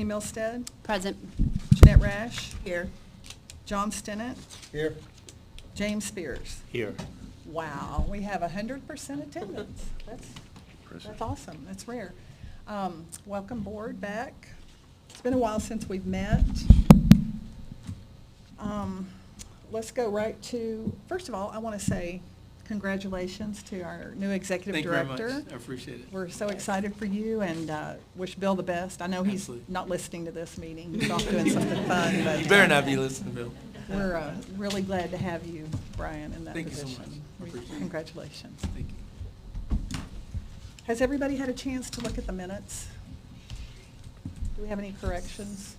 Milstead, Present. Jeanette Rash, Here. John Stinnett, Here. James Spears. Here. Wow, we have 100% attendance. That's awesome. That's rare. Welcome board back. It's been a while since we've met. Let's go right to, first of all, I want to say congratulations to our new executive director. Thank you very much. I appreciate it. We're so excited for you and wish Bill the best. I know he's Absolutely. not listening to this meeting. He's off doing something fun. But You better not be listening, Bill. we're really glad to have you, Brian, in that Thank you so position. much. I appreciate it. Congratulations. Thank you. Has everybody had a chance to look at the minutes? Do we have any corrections,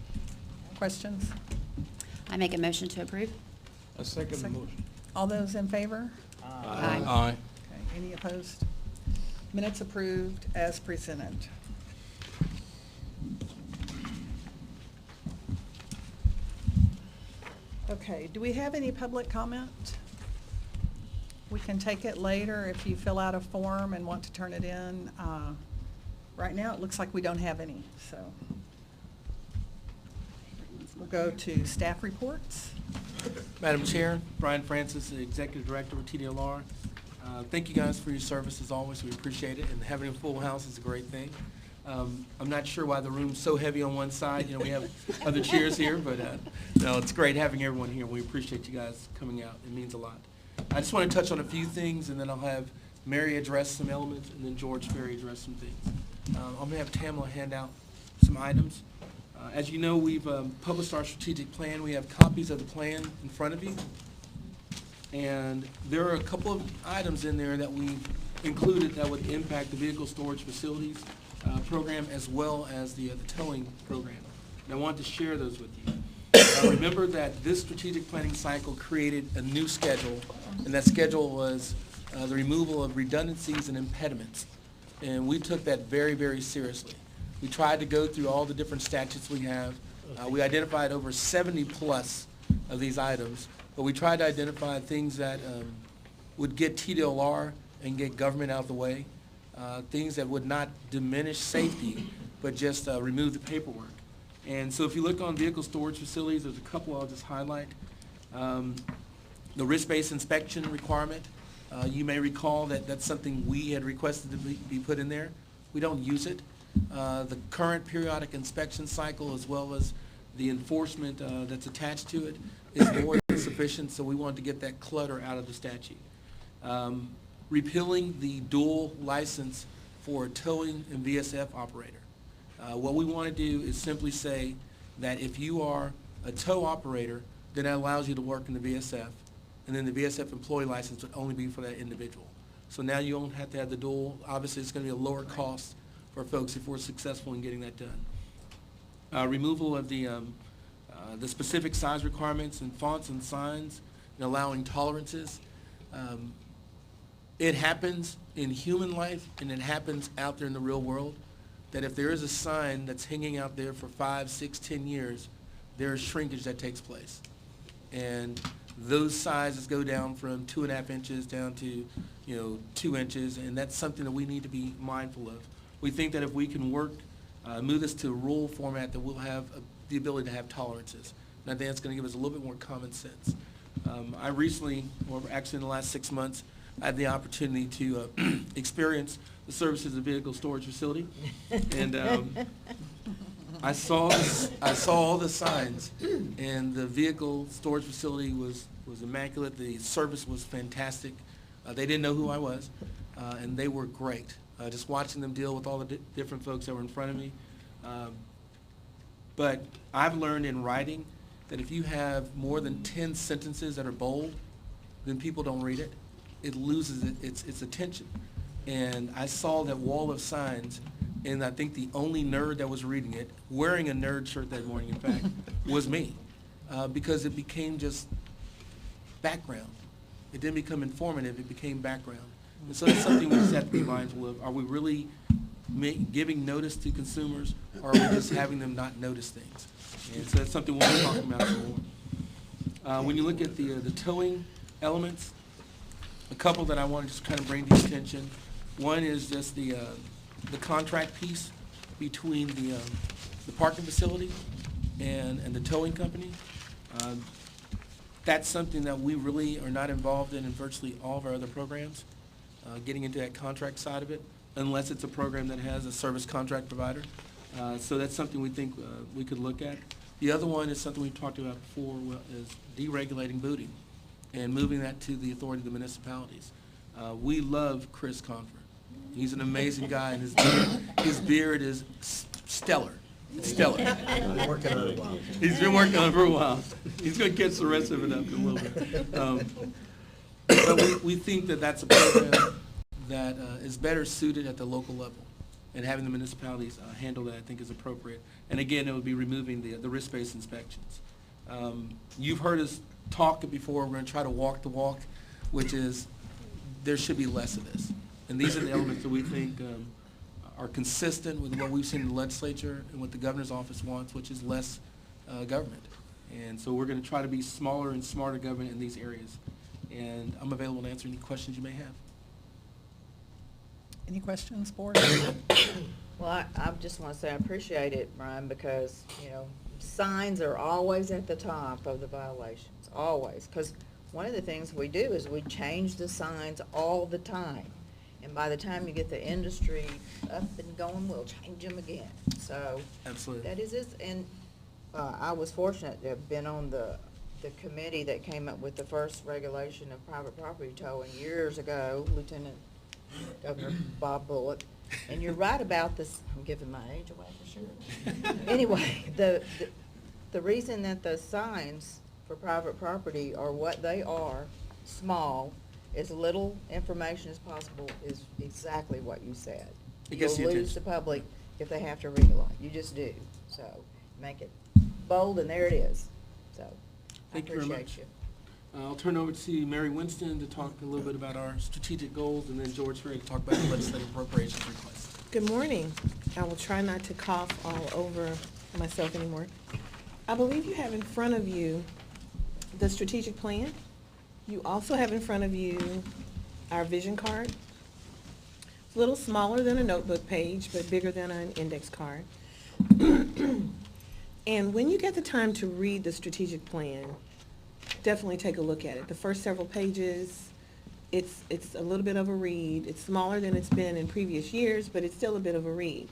questions? I make a motion to approve. A second motion. All those in favor? Aye. Aye. Okay, any opposed? Minutes approved as presented. Okay, do we have any public comment? We can take it later if you fill out a form and want to turn it in. Right now, it looks like we don't have any, so. We'll go to staff reports. Madam Chair, Brian Francis, the Executive Director of TDLR. Thank you guys for your service as always. We appreciate it, and having a full house is a great thing. I'm not sure why the room's so heavy on one side. You know, we have other chairs here, but no, it's great having everyone here. We appreciate you guys coming out. It means a lot. I just want to touch on a few things, and then I'll have Mary address some elements, and then George Ferry address some things. I'm going to have Tamala hand out some items. As you know, we've published our strategic plan. We have copies of the plan in front of you. And there are a couple of items in there that we've included that would impact the vehicle storage facilities program as well as the towing program. And I wanted to share those with you. Remember that this strategic planning cycle created a new schedule, and that schedule was the removal of redundancies and impediments. And we took that very, very seriously. We tried to go through all the different statutes we have. We identified over 70 plus of these items, but we tried to identify things that would get TDLR and get government out of the way, things that would not diminish safety, but just remove the paperwork. And so if you look on vehicle storage facilities, there's a couple I'll just highlight. The risk-based inspection requirement, you may recall that that's something we had requested to be put in there. We don't use it. The current periodic inspection cycle as well as the enforcement that's attached to it is more than sufficient, so we wanted to get that clutter out of the statute. Repealing the dual license for a towing and VSF operator. What we want to do is simply say that if you are a tow operator, then that allows you to work in the VSF, and then the VSF employee license would only be for that individual. So now you don't have to have the dual. Obviously, it's going to be a lower cost for folks if we're successful in getting that done. Removal of the specific size requirements and fonts and signs and allowing tolerances. It happens in human life and it happens out there in the real world that if there is a sign that's hanging out there for 5, 6, 10 years, there is shrinkage that takes place. And those sizes go down from 2.5 inches down to 2 inches, and that's something that we need to be mindful of. We think that if we can work, move this to a rule format, that we'll have the ability to have tolerances. And I think that's going to give us a little bit more common sense. I recently, or actually in the last 6 months, I had the opportunity to experience the services of vehicle storage facility, and I saw all the signs, and the vehicle storage facility was immaculate. The service was fantastic. They didn't know who I was, and they were great. Just watching them deal with all the different folks that were in front of me. But I've learned in writing that if you have more than 10 sentences that are bold, then people don't read it. It loses its attention. And I saw that wall of signs, and I think the only nerd that was reading it, wearing a nerd shirt that morning, in fact, was me. Because it became just background. It didn't become informative, it became background. And so that's something we just have to be mindful of. Are we really giving notice to consumers, or are we just having them not notice things? And so that's something we'll be talking about some more. When you look at the towing elements, a couple that I want to just kind of bring to your attention. One is just the contract piece between the the parking facility and the towing company. That's something that we really are not involved in virtually all of our other programs, getting into that contract side of it, unless it's a program that has a service contract provider. So that's something we think we could look at. The other one is something we've talked about before, is deregulating booting and moving that to the authority of the municipalities. We love Chris Confer. He's an amazing guy, and his beard is stellar. It's stellar. Working on it a while. He's been working on it for a while. He's going to catch the rest of it up in a little bit. But we think that that's a program that is better suited at the local level, and having the municipalities handle that, I think, is appropriate. And again, it would be removing the risk-based inspections. You've heard us talk before. We're going to try to walk the walk, which is there should be less of this. And these are the elements that we think are consistent with what we've seen in the legislature and what the governor's office wants, which is less government. And so we're going to try to be smaller and smarter government in these areas. And I'm available to answer any questions you may have. Any questions, board? Well, I just want to say I appreciate it, Brian, because, signs are always at the top of the violations, always. Because one of the things we do is we change the signs all the time. And by the time you get the industry up and going, we'll change them again. So Absolutely. that is it. And I was fortunate to have been on the committee that came up with the first regulation of private property towing years ago, Lieutenant Governor Bob Bullock. And you're right about this. I'm giving my age away for sure. Anyway, the reason that the signs for private property are what they are, small, as little information as possible, is exactly what you said. It gets the You'll lose attention. the public if they have to read a lot. You just do. So make it bold, and there it is. So Thank I you very appreciate much. you. I'll turn over to Mary Winston to talk a little bit about our strategic goals, and then George Ferry to talk about the legislative appropriations request. Good morning. I will try not to cough all over myself anymore. I believe you have in front of you the strategic plan. You also have in front of you our vision card. It's a little smaller than a notebook page, but bigger than an index card. And when you get the time to read the strategic plan, definitely take a look at it. The first several pages, it's a little bit of a read. It's smaller than it's been in previous years, but it's still a bit of a read.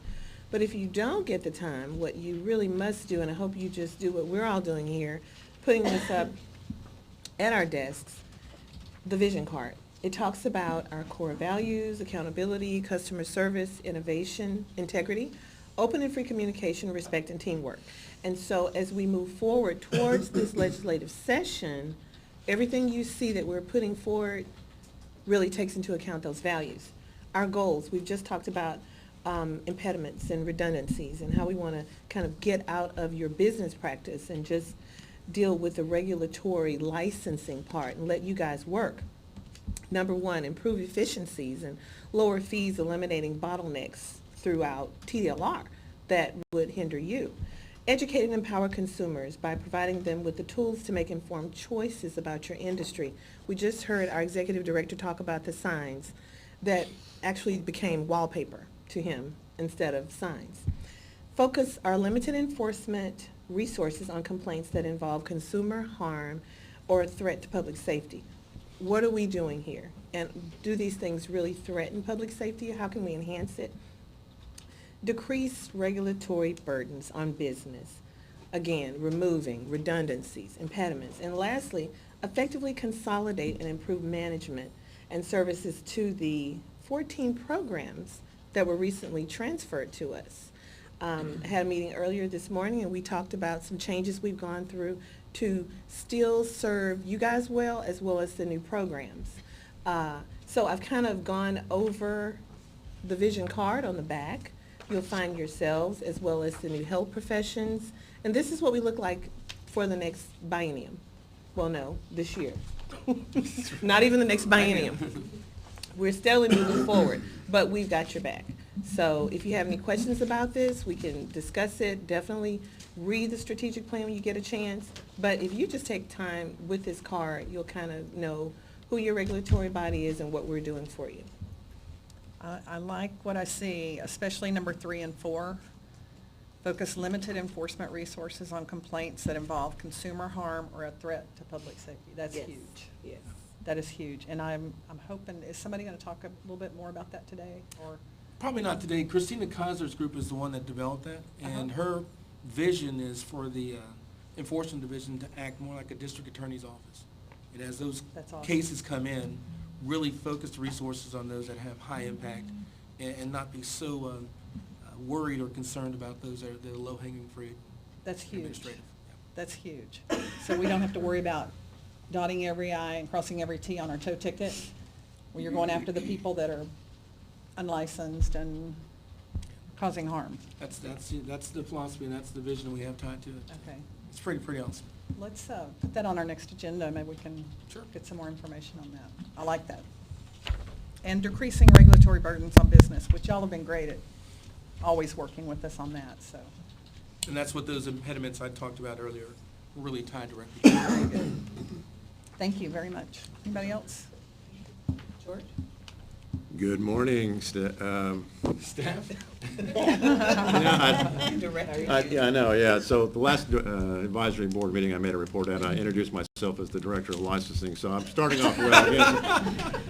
But if you don't get the time, what you really must do, and I hope you just do what we're all doing here, putting this up at our desks, the vision card. It talks about our core values: accountability, customer service, innovation, integrity, open and free communication, respect, and teamwork. And so as we move forward towards this legislative session, everything you see that we're putting forward really takes into account those values. Our goals, we've just talked about impediments and redundancies and how we want to kind of get out of your business practice and just deal with the regulatory licensing part and let you guys work. Number one, improve efficiencies and lower fees, eliminating bottlenecks throughout TDLR that would hinder you. Educate and empower consumers by providing them with the tools to make informed choices about your industry. We just heard our executive director talk about the signs that actually became wallpaper to him instead of signs. Focus our limited enforcement resources on complaints that involve consumer harm or a threat to public safety. What are we doing here? And do these things really threaten public safety? How can we enhance it? Decrease regulatory burdens on business. Again, removing redundancies, impediments. And lastly, effectively consolidate and improve management and services to the 14 programs that were recently transferred to us. I had a meeting earlier this morning, and we talked about some changes we've gone through to still serve you guys well as the new programs. So I've kind of gone over the vision card on the back. You'll find yourselves as well as the new health professions. And this is what we look like for the next biennium. Well, no, this year. Not even the next biennium. We're steadily moving forward, but we've got your back. So if you have any questions about this, we can discuss it. Definitely read the strategic plan when you get a chance. But if you just take time with this card, you'll kind of know who your regulatory body is and what we're doing for you. I like what I see, especially number 3 and 4. Focus limited enforcement resources on complaints that involve consumer harm or a threat to public safety. That's Yes, huge. Yes. That is huge. And I'm hoping, is somebody going to talk a little bit more about that today, or? Probably not today. Christina Kaiser's group is the one that developed that, and Uh-huh. her vision is for the enforcement division to act more like a district attorney's office. And as those That's awesome. cases come in, really focus the resources on those that have high impact, and not be so worried or concerned about those that are the low-hanging fruit. That's huge. Administrative. Yeah. That's huge. So we don't have to worry about dotting every I and crossing every T on our tow ticket, when you're going after the people that are unlicensed and causing harm. That's the philosophy, and that's the vision we have tied to it. Okay. It's pretty awesome. Let's put that on our next agenda. Maybe we can Sure. get some more information on that. I like that. And decreasing regulatory burdens on business, which y'all have been great at always working with us on that, so. And that's what those impediments I talked about earlier really tie directly to. Very good. Thank you very much. Anybody else? George? Good morning, Staff? Yeah, I know, yeah. So the last advisory board meeting, I made a report and I introduced myself as the director of licensing, so I'm starting off well again.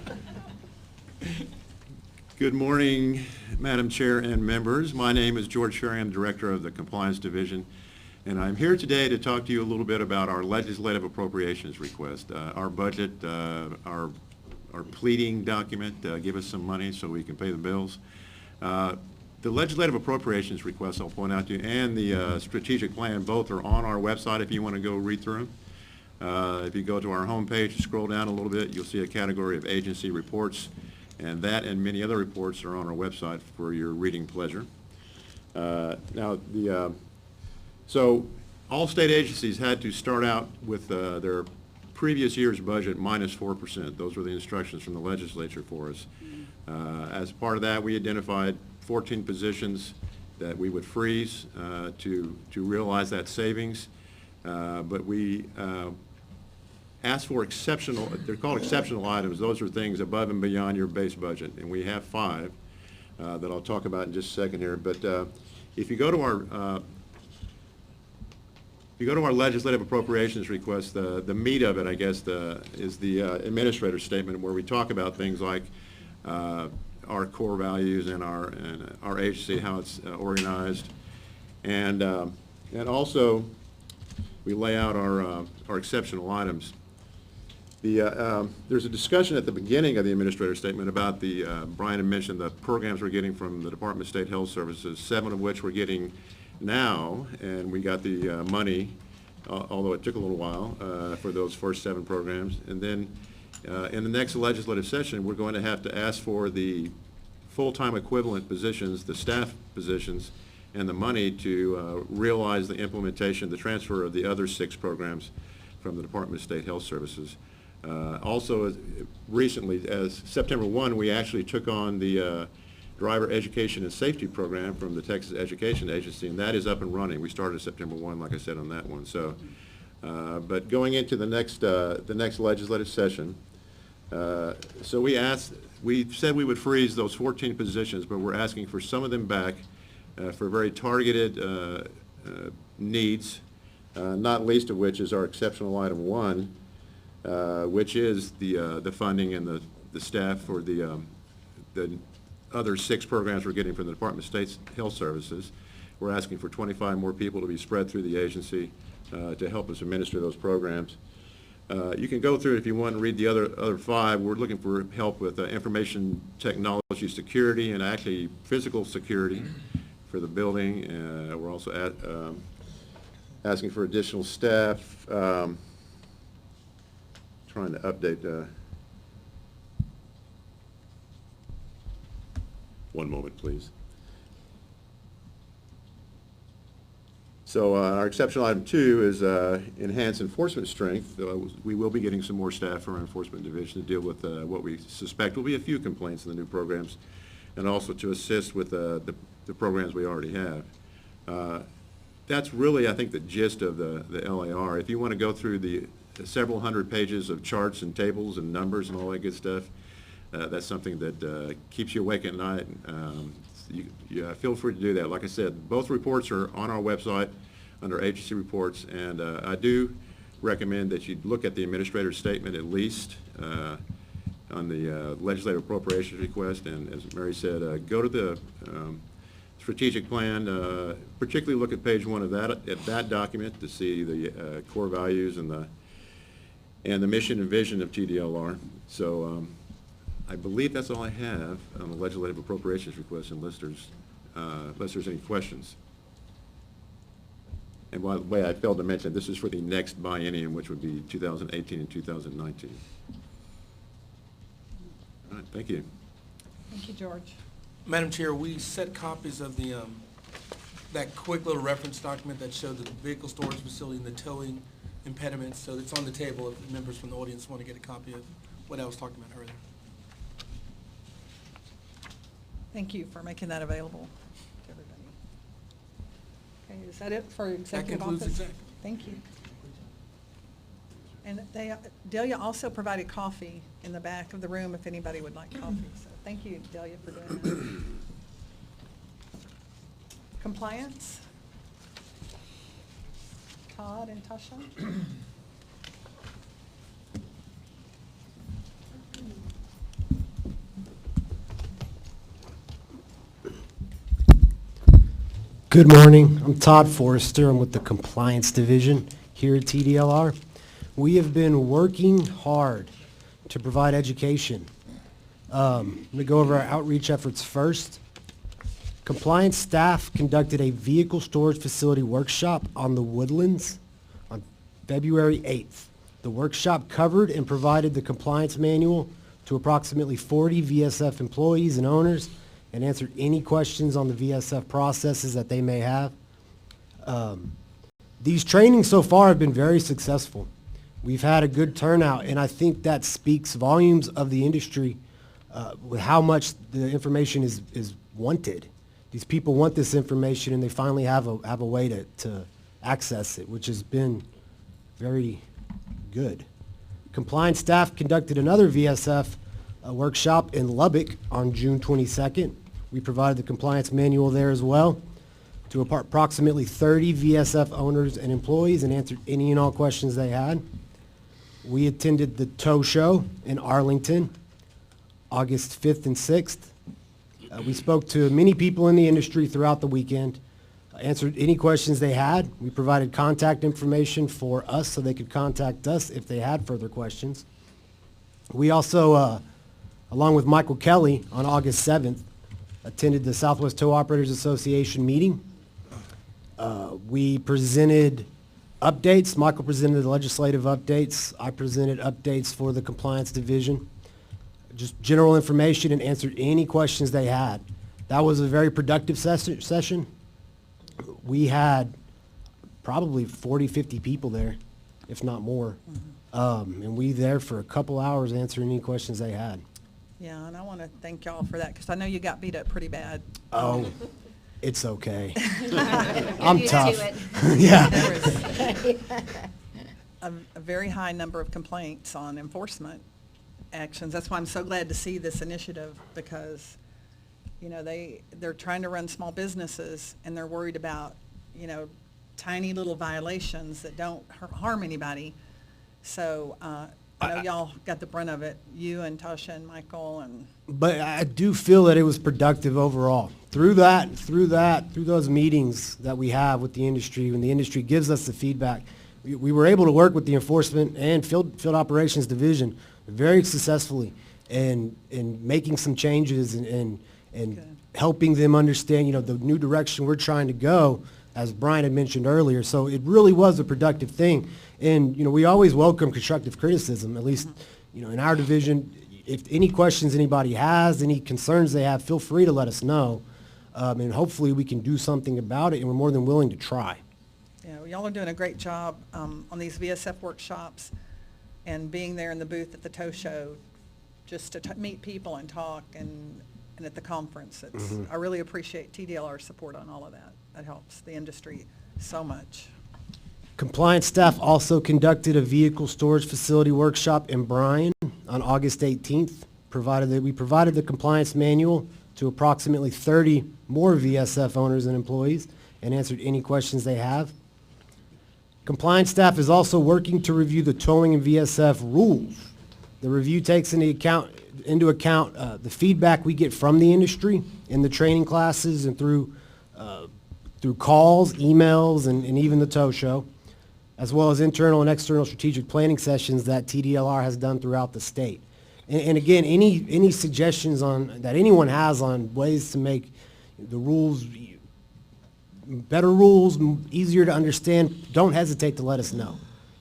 Good morning, Madam Chair and members. My name is George Sherry. I'm Director of the Compliance Division, and I'm here today to talk to you a little bit about our legislative appropriations request. Our budget, our pleading document, give us some money so we can pay the bills. The legislative appropriations request, I'll point out to you, and the strategic plan, both are on our website if you want to go read through them. If you go to our homepage, scroll down a little bit, you'll see a category of agency reports, and that and many other reports are on our website for your reading pleasure. So all state agencies had to start out with their previous year's budget minus 4%. Those were the instructions from the legislature for us. As part of that, we identified 14 positions that we would freeze to realize that savings. But we asked for exceptional, they're called exceptional items. Those are things above and beyond your base budget. And we have 5 that I'll talk about in just a second here. But if you go to our legislative appropriations request, the meat of it, I guess, is the administrator's statement, where we talk about things like our core values and our agency, how it's organized, and also we lay out our exceptional items. There's a discussion at the beginning of the administrator's statement about Brian had mentioned the programs we're getting from the Department of State Health Services, 7 of which we're getting now, and we got the money, although it took a little while for those first 7 programs. And then in the next legislative session, we're going to have to ask for the full-time equivalent positions, the staff positions, and the money to realize the implementation, the transfer of the other 6 programs from the Department of State Health Services. Also, recently, as September 1, we actually took on the Driver Education and Safety Program from the Texas Education Agency, and that is up and running. We started September 1, like I said, on that one. So, but going into the next legislative session, so we said we would freeze those 14 positions, but we're asking for some of them back for very targeted needs, not least of which is our exceptional item 1, which is the funding and the staff for the other 6 programs we're getting from the Department of State Health Services. We're asking for 25 more people to be spread through the agency to help us administer those programs. You can go through it if you want and read the other 5. We're looking for help with information technology security and actually physical security for the building. We're also asking for additional staff. Trying to update. One moment, please. So our exceptional item 2 is enhance enforcement strength. We will be getting some more staff from our enforcement division to deal with what we suspect will be a few complaints in the new programs, and also to assist with the programs we already have. That's really, I think, the gist of the LAR. If you want to go through the several hundred pages of charts and tables and numbers and all that good stuff, that's something that keeps you awake at night. feel free to do that. Like I said, both reports are on our website under agency reports, and I do recommend that you look at the administrator's statement at least on the legislative appropriations request, and as Mary said, go to the strategic plan, particularly look at page 1 of that document to see the core values and the mission and vision of TDLR. So I believe that's all I have on the legislative appropriations request, unless there's any questions. And by the way, I failed to mention, this is for the next biennium, which would be 2018 and 2019. All right, thank you. Thank you, George. Madam Chair, we set copies of the, that quick little reference document that showed the vehicle storage facility and the towing impediments, so it's on the table if members from the audience want to get a copy of what I was talking about earlier. Thank you for making that available to everybody. Okay, is that it for executive office? concludes exec. Thank you. And Delia also provided coffee in the back of the room if anybody would like coffee. So thank you, Delia, for doing that. Compliance? Todd and Tasha? Good morning. I'm Todd Forrester. I'm with the Compliance Division here at TDLR. We have been working hard to provide education. I'm going to go over our outreach efforts first. Compliance staff conducted a vehicle storage facility workshop on the Woodlands on February 8th. The workshop covered and provided the compliance manual to approximately 40 VSF employees and owners and answered any questions on the VSF processes that they may have. These trainings so far have been very successful. We've had a good turnout, and I think that speaks volumes of the industry with how much the information is wanted. These people want this information, and they finally have a way to access it, which has been very good. Compliance staff conducted another VSF workshop in Lubbock on June 22nd. We provided the compliance manual there as well to approximately 30 VSF owners and employees and answered any and all questions they had. We attended the tow show in Arlington, August 5th and 6th. We spoke to many people in the industry throughout the weekend, answered any questions they had. We provided contact information for us so they could contact us if they had further questions. We also, along with Michael Kelly on August 7th, attended the Southwest Tow Operators Association meeting. We presented updates. Michael presented the legislative updates. I presented updates for the compliance division. Just general information and answered any questions they had. That was a very productive session. We had probably 40, 50 people there, if not more. And we there for a couple hours answering any questions they had. Yeah, and I want to thank y'all for that, because I know you got beat up pretty bad. Oh, it's okay. I'm tough. Yeah. There was a very high number of complaints on enforcement actions. That's why I'm so glad to see this initiative, because, you know, they're trying to run small businesses, and they're worried about, you know, tiny little violations that don't harm anybody. So I know y'all got the brunt of it, you and Tasha and Michael and... But I do feel that it was productive overall. Through those meetings that we have with the industry, when the industry gives us the feedback, we were able to work with the enforcement and field operations division very successfully in making some changes and helping them understand, you know, the new direction we're trying to go, as Brian had mentioned earlier. So it really was a productive thing. And, you know, we always welcome constructive criticism, at least, you know, in our division. If any questions anybody has, any concerns they have, feel free to let us know. And hopefully we can do something about it, and we're more than willing to try. Yeah, well, y'all are doing a great job on these VSF workshops and being there in the booth at the tow show just to meet people and talk and at the conference. I really appreciate TDLR's support on all of that. That helps the industry so much. Compliance staff also conducted a vehicle storage facility workshop in Bryan on August 18th. We provided the compliance manual to approximately 30 more VSF owners and employees and answered any questions they have. Compliance staff is also working to review the towing and VSF rules. The review takes into account the feedback we get from the industry in the training classes and through calls, emails, and even the tow show, as well as internal and external strategic planning sessions that TDLR has done throughout the state. And again, any suggestions that anyone has on ways to make the rules better rules, easier to understand, don't hesitate to let us know.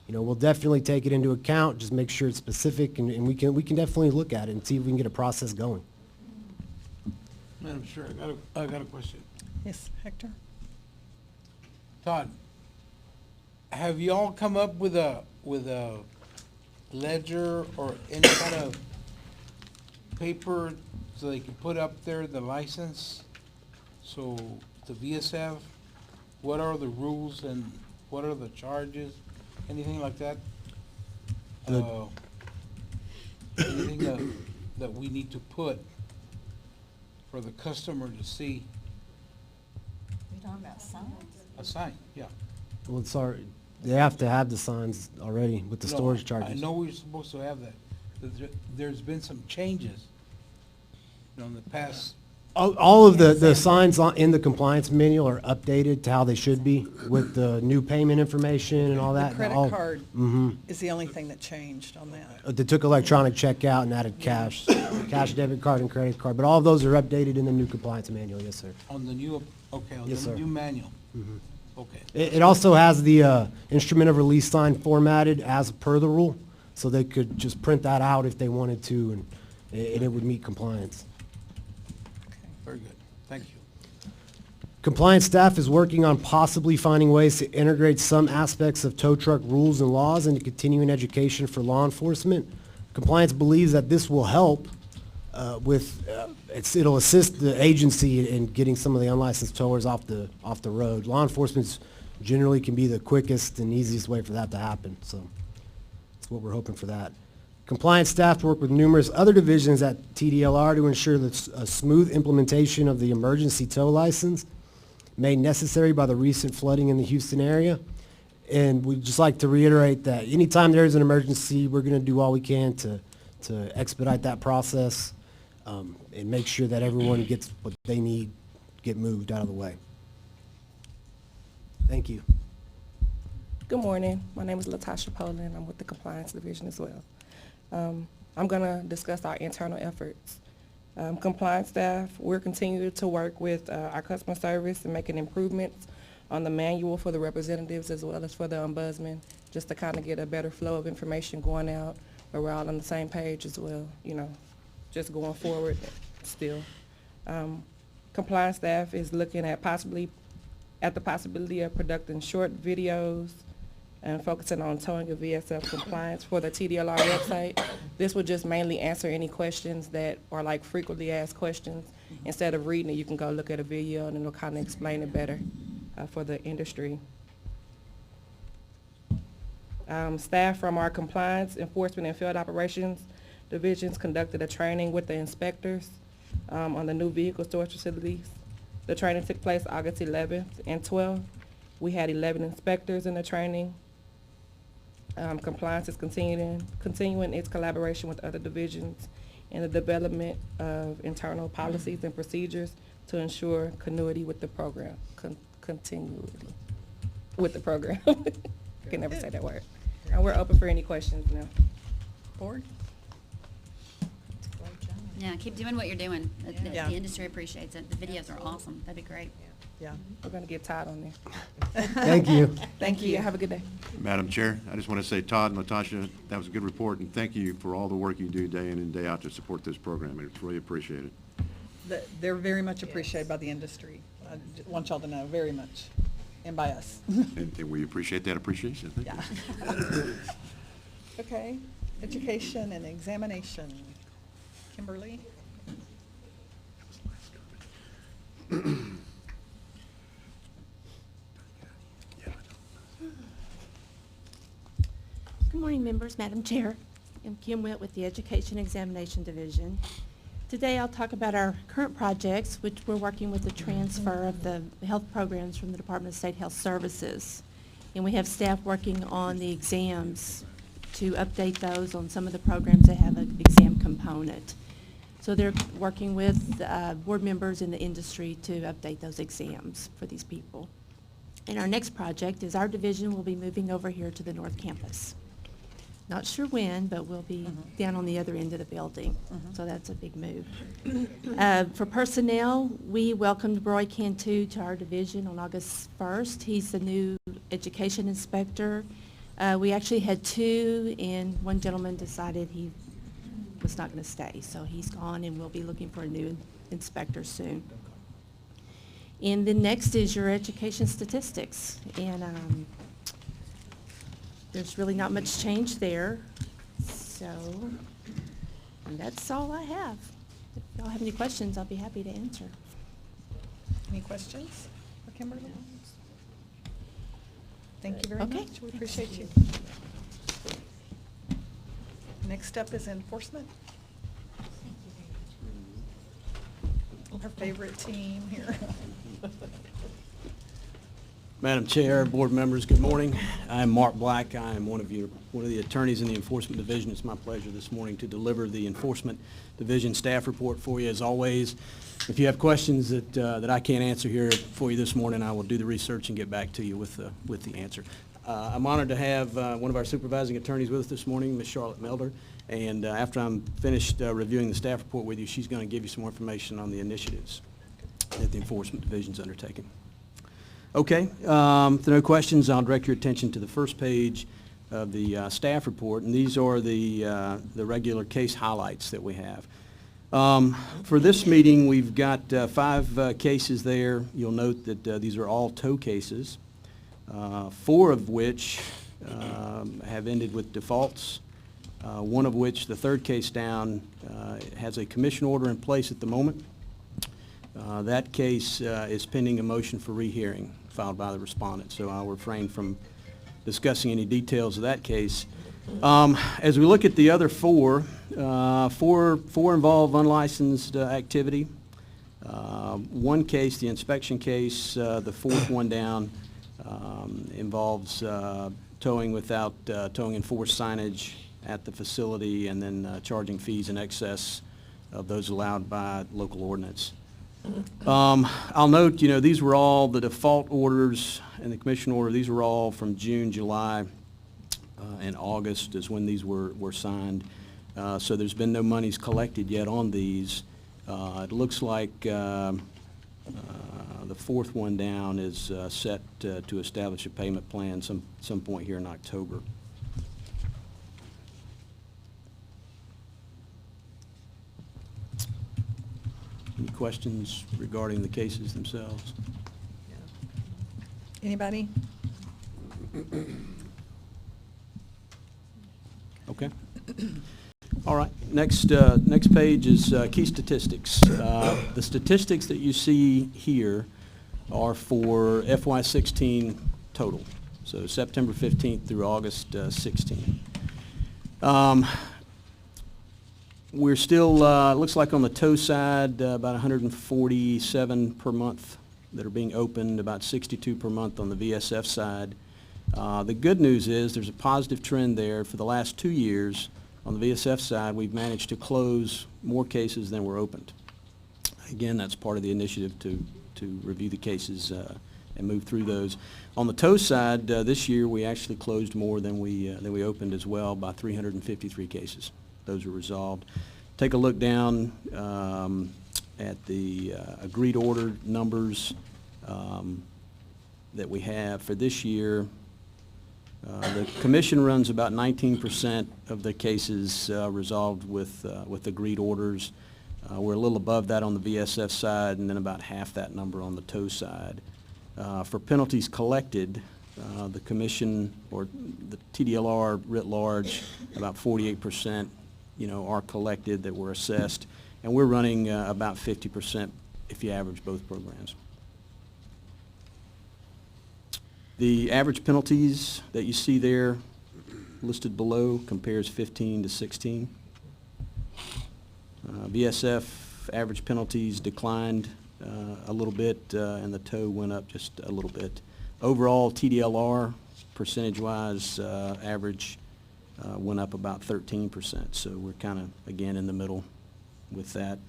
We'll definitely take it into account, just make sure it's specific, and we can definitely look at it and see if we can get a process going. Madam Chair, I got a question. Yes, Hector? Todd, have y'all come up with a ledger or any kind of paper so they can put up there the license? So the VSF, what are the rules and what are the charges? Anything like that? Anything that we need to put for the customer to see? You talking about signs? A sign, yeah. Well, they have to have the signs already with the No, storage charges. I know we're supposed to have that, but there's been some changes, in the past. All of the signs in the compliance manual are updated to how they should be with the new payment information and all that. The credit card Mm-hmm. is the only thing that changed on that. They took electronic checkout and added cash, debit card, and credit card. But all of those are updated in the new compliance manual, yes, sir. On the new, okay, on Yes, the sir. new manual. Okay. It also has the instrument of release sign formatted as per the rule, so they could just print that out if they wanted to, and it would meet compliance. Very good. Thank you. Compliance staff is working on possibly finding ways to integrate some aspects of tow truck rules and laws into continuing education for law enforcement. Compliance believes that this will help it'll assist the agency in getting some of the unlicensed towers off the road. Law enforcement generally can be the quickest and easiest way for that to happen, so that's what we're hoping for that. Compliance staff work with numerous other divisions at TDLR to ensure that a smooth implementation of the emergency tow license made necessary by the recent flooding in the Houston area. And we'd just like to reiterate that anytime there's an emergency, we're going to do all we can to expedite that process and make sure that everyone gets what they need, get moved out of the way. Thank you. Good morning. My name is Latasha Poland. I'm with the Compliance Division as well. I'm going to discuss our internal efforts. Compliance staff, we're continuing to work with our customer service and making improvements on the manual for the representatives as well as for the ombudsman, just to kind of get a better flow of information going out where we're all on the same page as well, just going forward still. Compliance staff is looking at the possibility of conducting short videos and focusing on towing of VSF compliance for the TDLR website. This would just mainly answer any questions that are like frequently asked questions. Instead of reading it, you can go look at a video and it'll kind of explain it better for the industry. Staff from our compliance, enforcement, and field operations divisions conducted a training with the inspectors on the new vehicle storage facilities. The training took place August 11th and 12th. We had 11 inspectors in the training. Compliance is continuing its collaboration with other divisions in the development of internal policies and procedures to ensure continuity with the program. Continuity with the program. I can never say that word. And we're open for any questions now. Board? Yeah, keep doing what you're doing. Yeah. The industry appreciates it. The videos are awesome. That'd be great. Yeah. We're gonna get Todd on there. Thank you. Thank you. Have a good day. Madam Chair, I just want to say, Todd and Natasha, that was a good report, and thank you for all the work you do day in and day out to support this program, and it's really appreciated. They're very much appreciated by the industry. I want y'all to know, very much, and by us. And we appreciate that appreciation. Thank Yeah. you. Okay, education and examination. Kimberly? Good morning, members, Madam Chair. I'm Kim Witt with the Education Examination Division. Today I'll talk about our current projects, which we're working with the transfer of the health programs from the Department of State Health Services. And we have staff working on the exams to update those on some of the programs that have an exam component. So they're working with board members in the industry to update those exams for these people. And our next project is our division will be moving over here to the North Campus. Not sure when, but we'll be down on the other end of the building. So that's a big move. For personnel, we welcomed Roy Cantu to our division on August 1st. He's the new education inspector. We actually had two, and one gentleman decided he was not going to stay. So he's gone, and we'll be looking for a new inspector soon. And then next is your education statistics. And there's really not much change there. So, and that's all I have. If y'all have any questions, I'll be happy to answer. Any questions for Kimberly? Thank you very Okay. much. We appreciate you. Next up is enforcement. Our favorite team here. Madam Chair, board members, good morning. I'm Mark Black. I am one of the attorneys in the Enforcement Division. It's my pleasure this morning to deliver the Enforcement Division staff report for you. As always, if you have questions that I can't answer here for you this morning, I will do the research and get back to you with the answer. I'm honored to have one of our supervising attorneys with us this morning, Ms. Charlotte Melder. And after I'm finished reviewing the staff report with you, she's going to give you some more information on the initiatives that the Enforcement Division is undertaking. Okay, if there are no questions, I'll direct your attention to the first page of the staff report, and these are the regular case highlights that we have. For this meeting, we've got 5 cases there. You'll note that these are all tow cases, 4 of which have ended with defaults, one of which, the third case down, has a commission order in place at the moment. That case is pending a motion for rehearing filed by the respondent, so I'll refrain from discussing any details of that case. As we look at the other 4, 4 involve unlicensed activity. One case, the inspection case, the 4th one down, involves towing without towing enforced signage at the facility and then charging fees in excess of those allowed by local ordinance. I'll note, these were all the default orders and the commission order. These were all from June, July, and August is when these were signed. So there's been no monies collected yet on these. It looks like the 4th one down is set to establish a payment plan some point here in October. Any questions regarding the cases themselves? Anybody? Okay. All right. Next page is key statistics. The statistics that you see here are for FY16 total, so September 15th through August 16th. We're still, looks like on the tow side, about 147 per month that are being opened, about 62 per month on the VSF side. The good news is there's a positive trend there. For the last 2 years, on the VSF side, we've managed to close more cases than were opened. Again, that's part of the initiative to review the cases and move through those. On the tow side, this year we actually closed more than we opened as well, by 353 cases. Those are resolved. Take a look down at the agreed order numbers that we have for this year. The commission runs about 19% of the cases resolved with agreed orders. We're a little above that on the VSF side, and then about half that number on the tow side. For penalties collected, the commission, or the TDLR writ large, about 48% are collected that were assessed, and we're running about 50% if you average both programs. The average penalties that you see there listed below compares 15 to 16. VSF average penalties declined a little bit, and the tow went up just a little bit. Overall, TDLR, percentage-wise, average went up about 13%, so we're kind of, again, in the middle with that.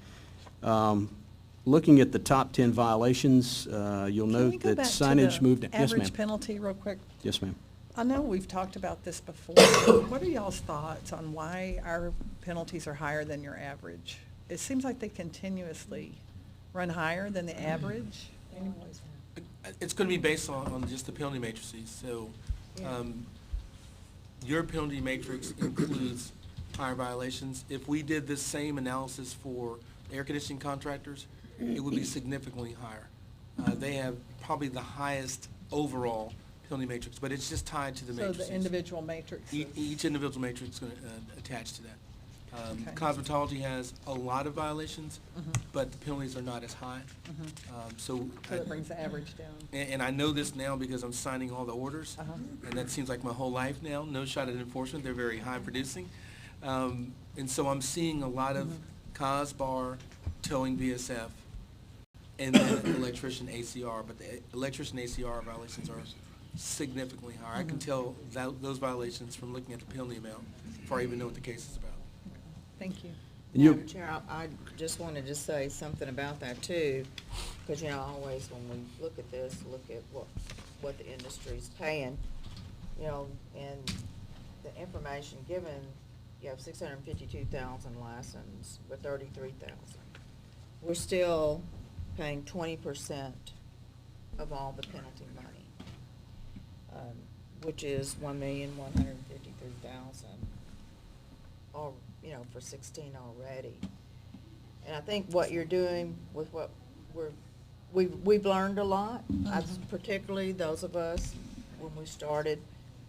Looking at the top 10 violations, you'll Can we note go that back to signage the moved. Yes, ma'am. average penalty real quick? Yes, ma'am. I know we've talked about this before. What are y'all's thoughts on why our penalties are higher than your average? It seems like they continuously run higher than the average. Anyways. It's going to be based on just the penalty matrices. So your penalty matrix includes higher violations. If we did this same analysis for air conditioning contractors, it would be significantly higher. They have probably the highest overall penalty matrix, but it's just tied to the So matrices. the individual matrix. Each individual matrix is going to attach to that. Okay. Cosmetology has a lot of violations, but the penalties are not as high. So it brings the average down. And I know this now because I'm signing all the orders, and that seems like my whole life now. No shot at enforcement, they're very high producing. And so I'm seeing a lot of cos, bar, towing VSF, and then electrician ACR, but the electrician ACR violations are significantly higher. I can tell those violations from looking at the penalty amount before I even know what the case is about. Thank you. Madam Chair, I just wanted to say something about that too, because, you know, always when we look at this, look at what the industry's paying, you know, and the information given, you have 652,000 license with 33,000. We're still paying 20% of all the penalty money, which is 1,153,000. All, you know, for 16 already. And I think what you're doing with what we've learned a lot. Particularly those of us, when we started,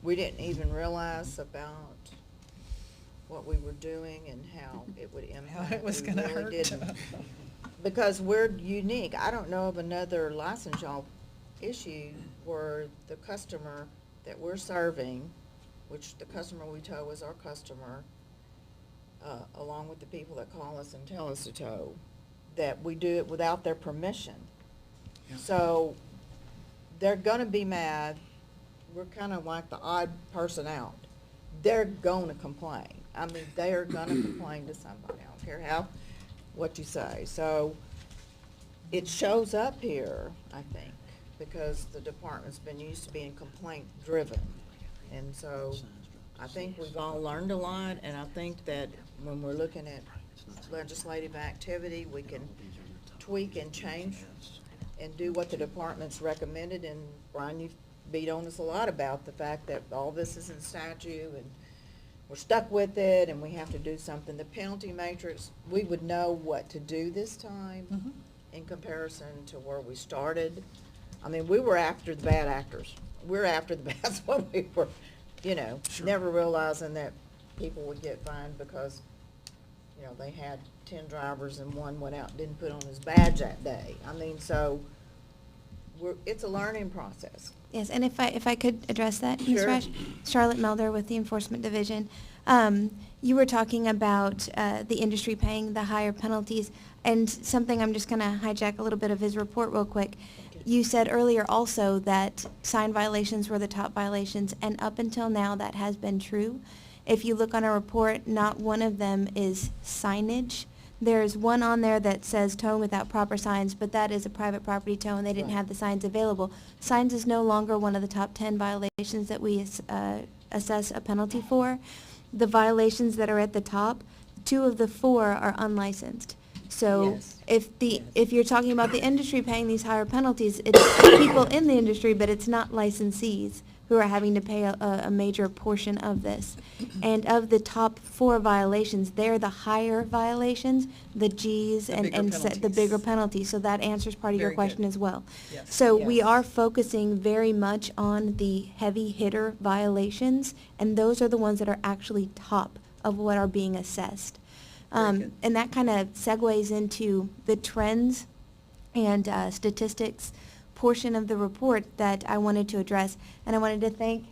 we didn't even realize about what we were doing and how it would impact. How it was We gonna really hurt. didn't. Because we're unique. I don't know of another license y'all issue where the customer that we're serving, which the customer we tow is our customer, along with the people that call us and tell us to tow, that we do it without their permission. Yeah. So they're gonna be mad. We're kind of like the odd person out. They're gonna complain. I mean, they are gonna complain to somebody. I don't care what you say. So it shows up here, I think, because the department's been used to being complaint-driven. And so I think we've all learned a lot, and I think that when we're looking at legislative activity, we can tweak and change and do what the department's recommended. And Brian, you've beat on us a lot about the fact that all this is in statute and we're stuck with it and we have to do something. The penalty matrix, we would know what to do this time in comparison to where we started. I mean, we were after the bad actors. We're after the bad, that's what we were, you know, never realizing that people would get fined because, you know, they had 10 drivers and one went out and didn't put on his badge that day. I mean, so it's a learning process. Yes, and if I could address that, Ms. Sure. Rush. Charlotte Melder with the Enforcement Division. You were talking about the industry paying the higher penalties, and something I'm just going to hijack a little bit of his report real quick. You said earlier also that sign violations were the top violations, and up until now that has been true. If you look on a report, not one of them is signage. There's one on there that says towing without proper signs, but that is a private property tow, and they didn't have the signs available. Signs is no longer one of the top 10 violations that we assess a penalty for. The violations that are at the top, 2 of the 4 are unlicensed. So Yes. if you're talking about the industry paying these higher penalties, it's people in the industry, but it's not licensees who are having to pay a major portion of this. And of the top 4 violations, they're the higher violations, the Gs, The and bigger the penalties. bigger penalties. So that answers part of your Very question good. as well. Yes. So we Yes. are focusing very much on the heavy hitter violations, and those are the ones that are actually top of what are being assessed. Very good. And that kind of segues into the trends and statistics portion of the report that I wanted to address. And I wanted to thank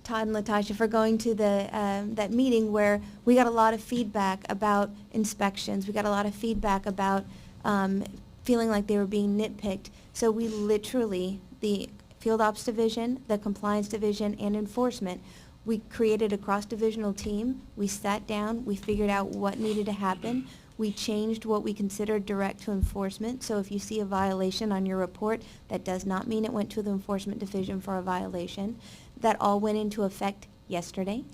Todd and Latasha for going to that meeting where we got a lot of feedback about inspections. We got a lot of feedback about feeling like they were being nitpicked. So we literally, the Field Ops Division, the Compliance Division, and Enforcement, we created a cross-divisional team. We sat down, we figured out what needed to happen. We changed what we considered direct to enforcement. So if you see a violation on your report, that does not mean it went to the Enforcement Division for a violation. That all went into effect yesterday.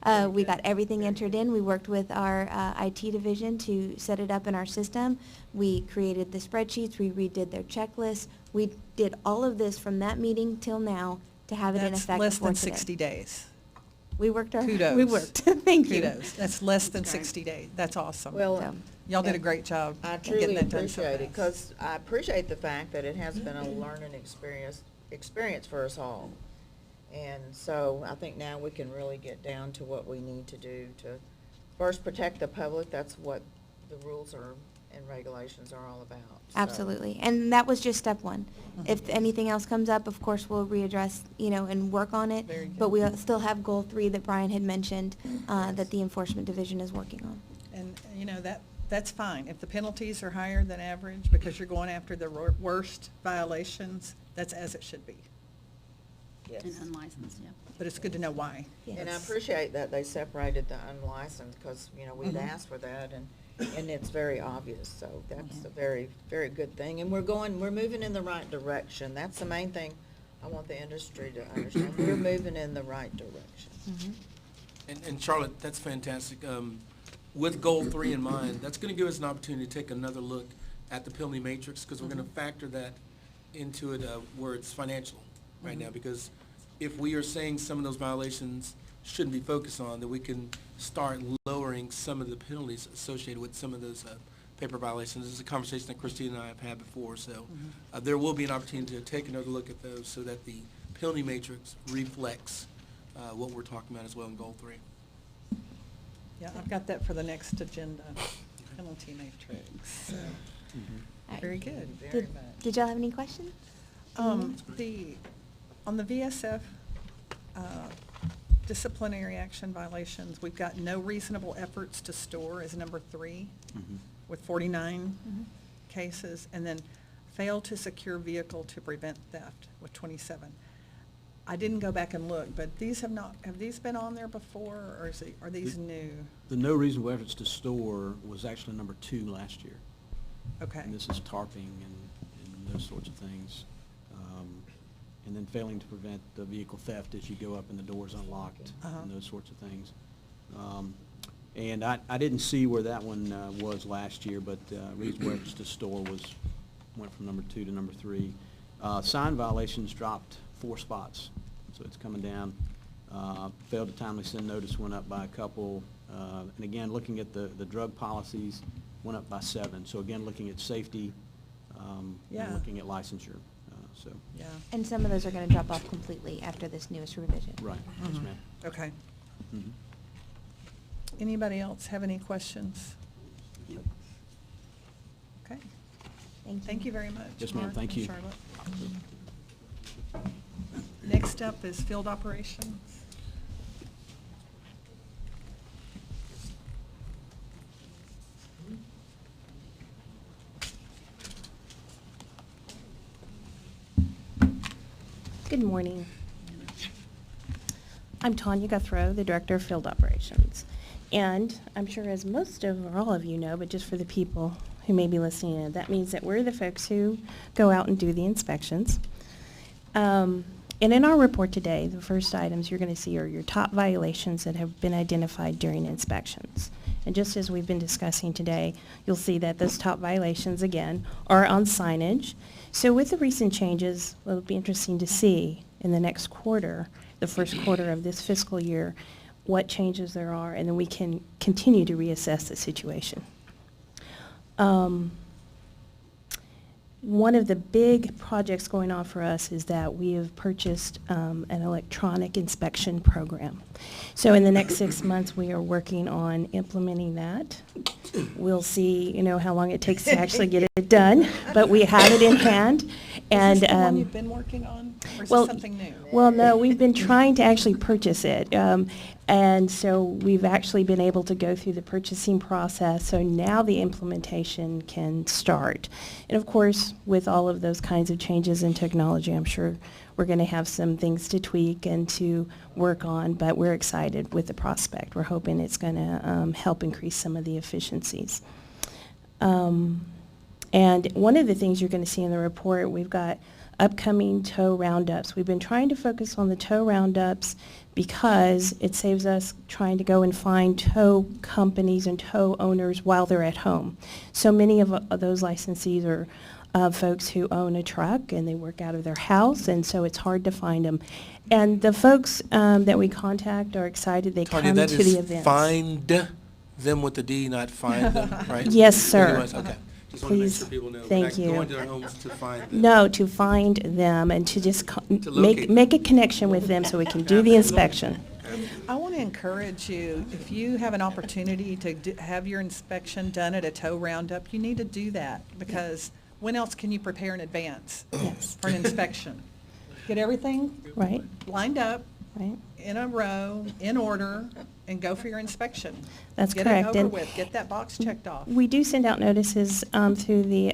We got everything entered in. We worked with our IT division to set it up in our system. We created the spreadsheets. We redid their checklists. We did all of this from that meeting till now to have it in That's effect less before than today. 60 days. We worked our, Kudos. we worked. Thank you. Kudos. That's less than Great. 60 days. That's awesome. Well, So, Y'all did a great job I in getting truly that done so appreciate it, fast. because I appreciate the fact that it has been a learning experience for us all. And so I think now we can really get down to what we need to do to first protect the public. That's what the rules are and regulations are all about. So- Absolutely. And that was just step one. If anything else comes up, of course, we'll readdress, and work on it. Very good. But we still have goal 3 that Brian had mentioned, that the Enforcement Division is working on. And, that's fine. If the penalties are higher than average because you're going after the worst violations, that's as it should be. Yes. And unlicensed, yeah. But it's good to know why. And I appreciate that they separated the unlicensed, because, we'd Mhm. asked for that, and it's very obvious, so that's a very, very good thing. And we're moving in the right direction. That's the main thing I want the industry to understand. We're moving in the right direction. And Charlotte, that's fantastic. With goal 3 in mind, that's going to give us an opportunity to take another look at the penalty matrix, because we're going to factor that into it where it's financial right now. Because if we are saying some of those violations shouldn't be focused on, then we can start lowering some of the penalties associated with some of those paper violations. This is a conversation that Christine and I have had before, so there will be an opportunity to take another look at those so that the penalty matrix reflects what we're talking about as well in goal 3. Yeah, I've got that for the next agenda, penalty matrix. So, All right. very good. Very Did, much. did y'all have any questions? On the VSF disciplinary action violations, we've got no reasonable efforts to store as number 3 with 49 cases, and then fail to secure vehicle to prevent theft with 27. I didn't go back and look, but have these been on there before, or are these new? The no reasonable efforts to store was actually number 2 last year. Okay. And this is tarping and those sorts of things. And then failing to prevent the vehicle theft as you go up and the door's unlocked and those sorts of things. And I didn't see where that one was last year, but reasonable efforts to store went from number 2 to number 3. Sign violations dropped 4 spots, so it's coming down. Failed to timely send notice went up by a couple. And again, looking at the drug policies, went up by 7. So again, looking at safety Yeah. and looking at licensure. So, Yeah. And some of those are going to drop off completely after this newest revision. right, yes, ma'am. Okay. Mhm. Anybody else have any questions? Okay. Thank you. Thank you very much. Yes, ma'am. Mark Thank and you. Charlotte. Next up is field operations. Good morning. I'm Tanya Guthrow, the Director of Field Operations. And I'm sure as most of, or all of you know, but just for the people who may be listening in, that means that we're the folks who go out and do the inspections. And in our report today, the first items you're going to see are your top violations that have been identified during inspections. And just as we've been discussing today, you'll see that those top violations, again, are on signage. So with the recent changes, it'll be interesting to see in the next quarter, the first quarter of this fiscal year, what changes there are, and then we can continue to reassess the situation. One of the big projects going on for us is that we have purchased an electronic inspection program. So in the next 6 months, we are working on implementing that. We'll see, how long it takes to actually get it done, but we have it in hand. And Is this the one um, you've been working on, or is well, this something new? Well, no, we've been trying to actually purchase it. And so we've actually been able to go through the purchasing process, so now the implementation can start. And of course, with all of those kinds of changes in technology, I'm sure we're going to have some things to tweak and to work on, but we're excited with the prospect. We're hoping it's going to help increase some of the efficiencies. And one of the things you're going to see in the report, we've got upcoming tow roundups. We've been trying to focus on the tow roundups because it saves us trying to go and find tow companies and tow owners while they're at home. So many of those licensees are folks who own a truck and they work out of their house, and so it's hard to find them. And the folks that we contact are excited. They Tanya, come that to the is events. find them with the D, not find them, right? Yes, sir. Anyways, okay. Just want to make Please. sure people know. We're Thank not you. going to their homes to find them. No, to find them and to just locate make a connection with them so we can do the inspection. I want to encourage you, if you have an opportunity to have your inspection done at a tow roundup, you need to do that, because when else can you prepare in advance Yes. for an inspection? Get everything Right, lined up, right. in a row, in order, and go for your inspection. That's Get correct. it over And with, get that box checked off. We do send out notices through the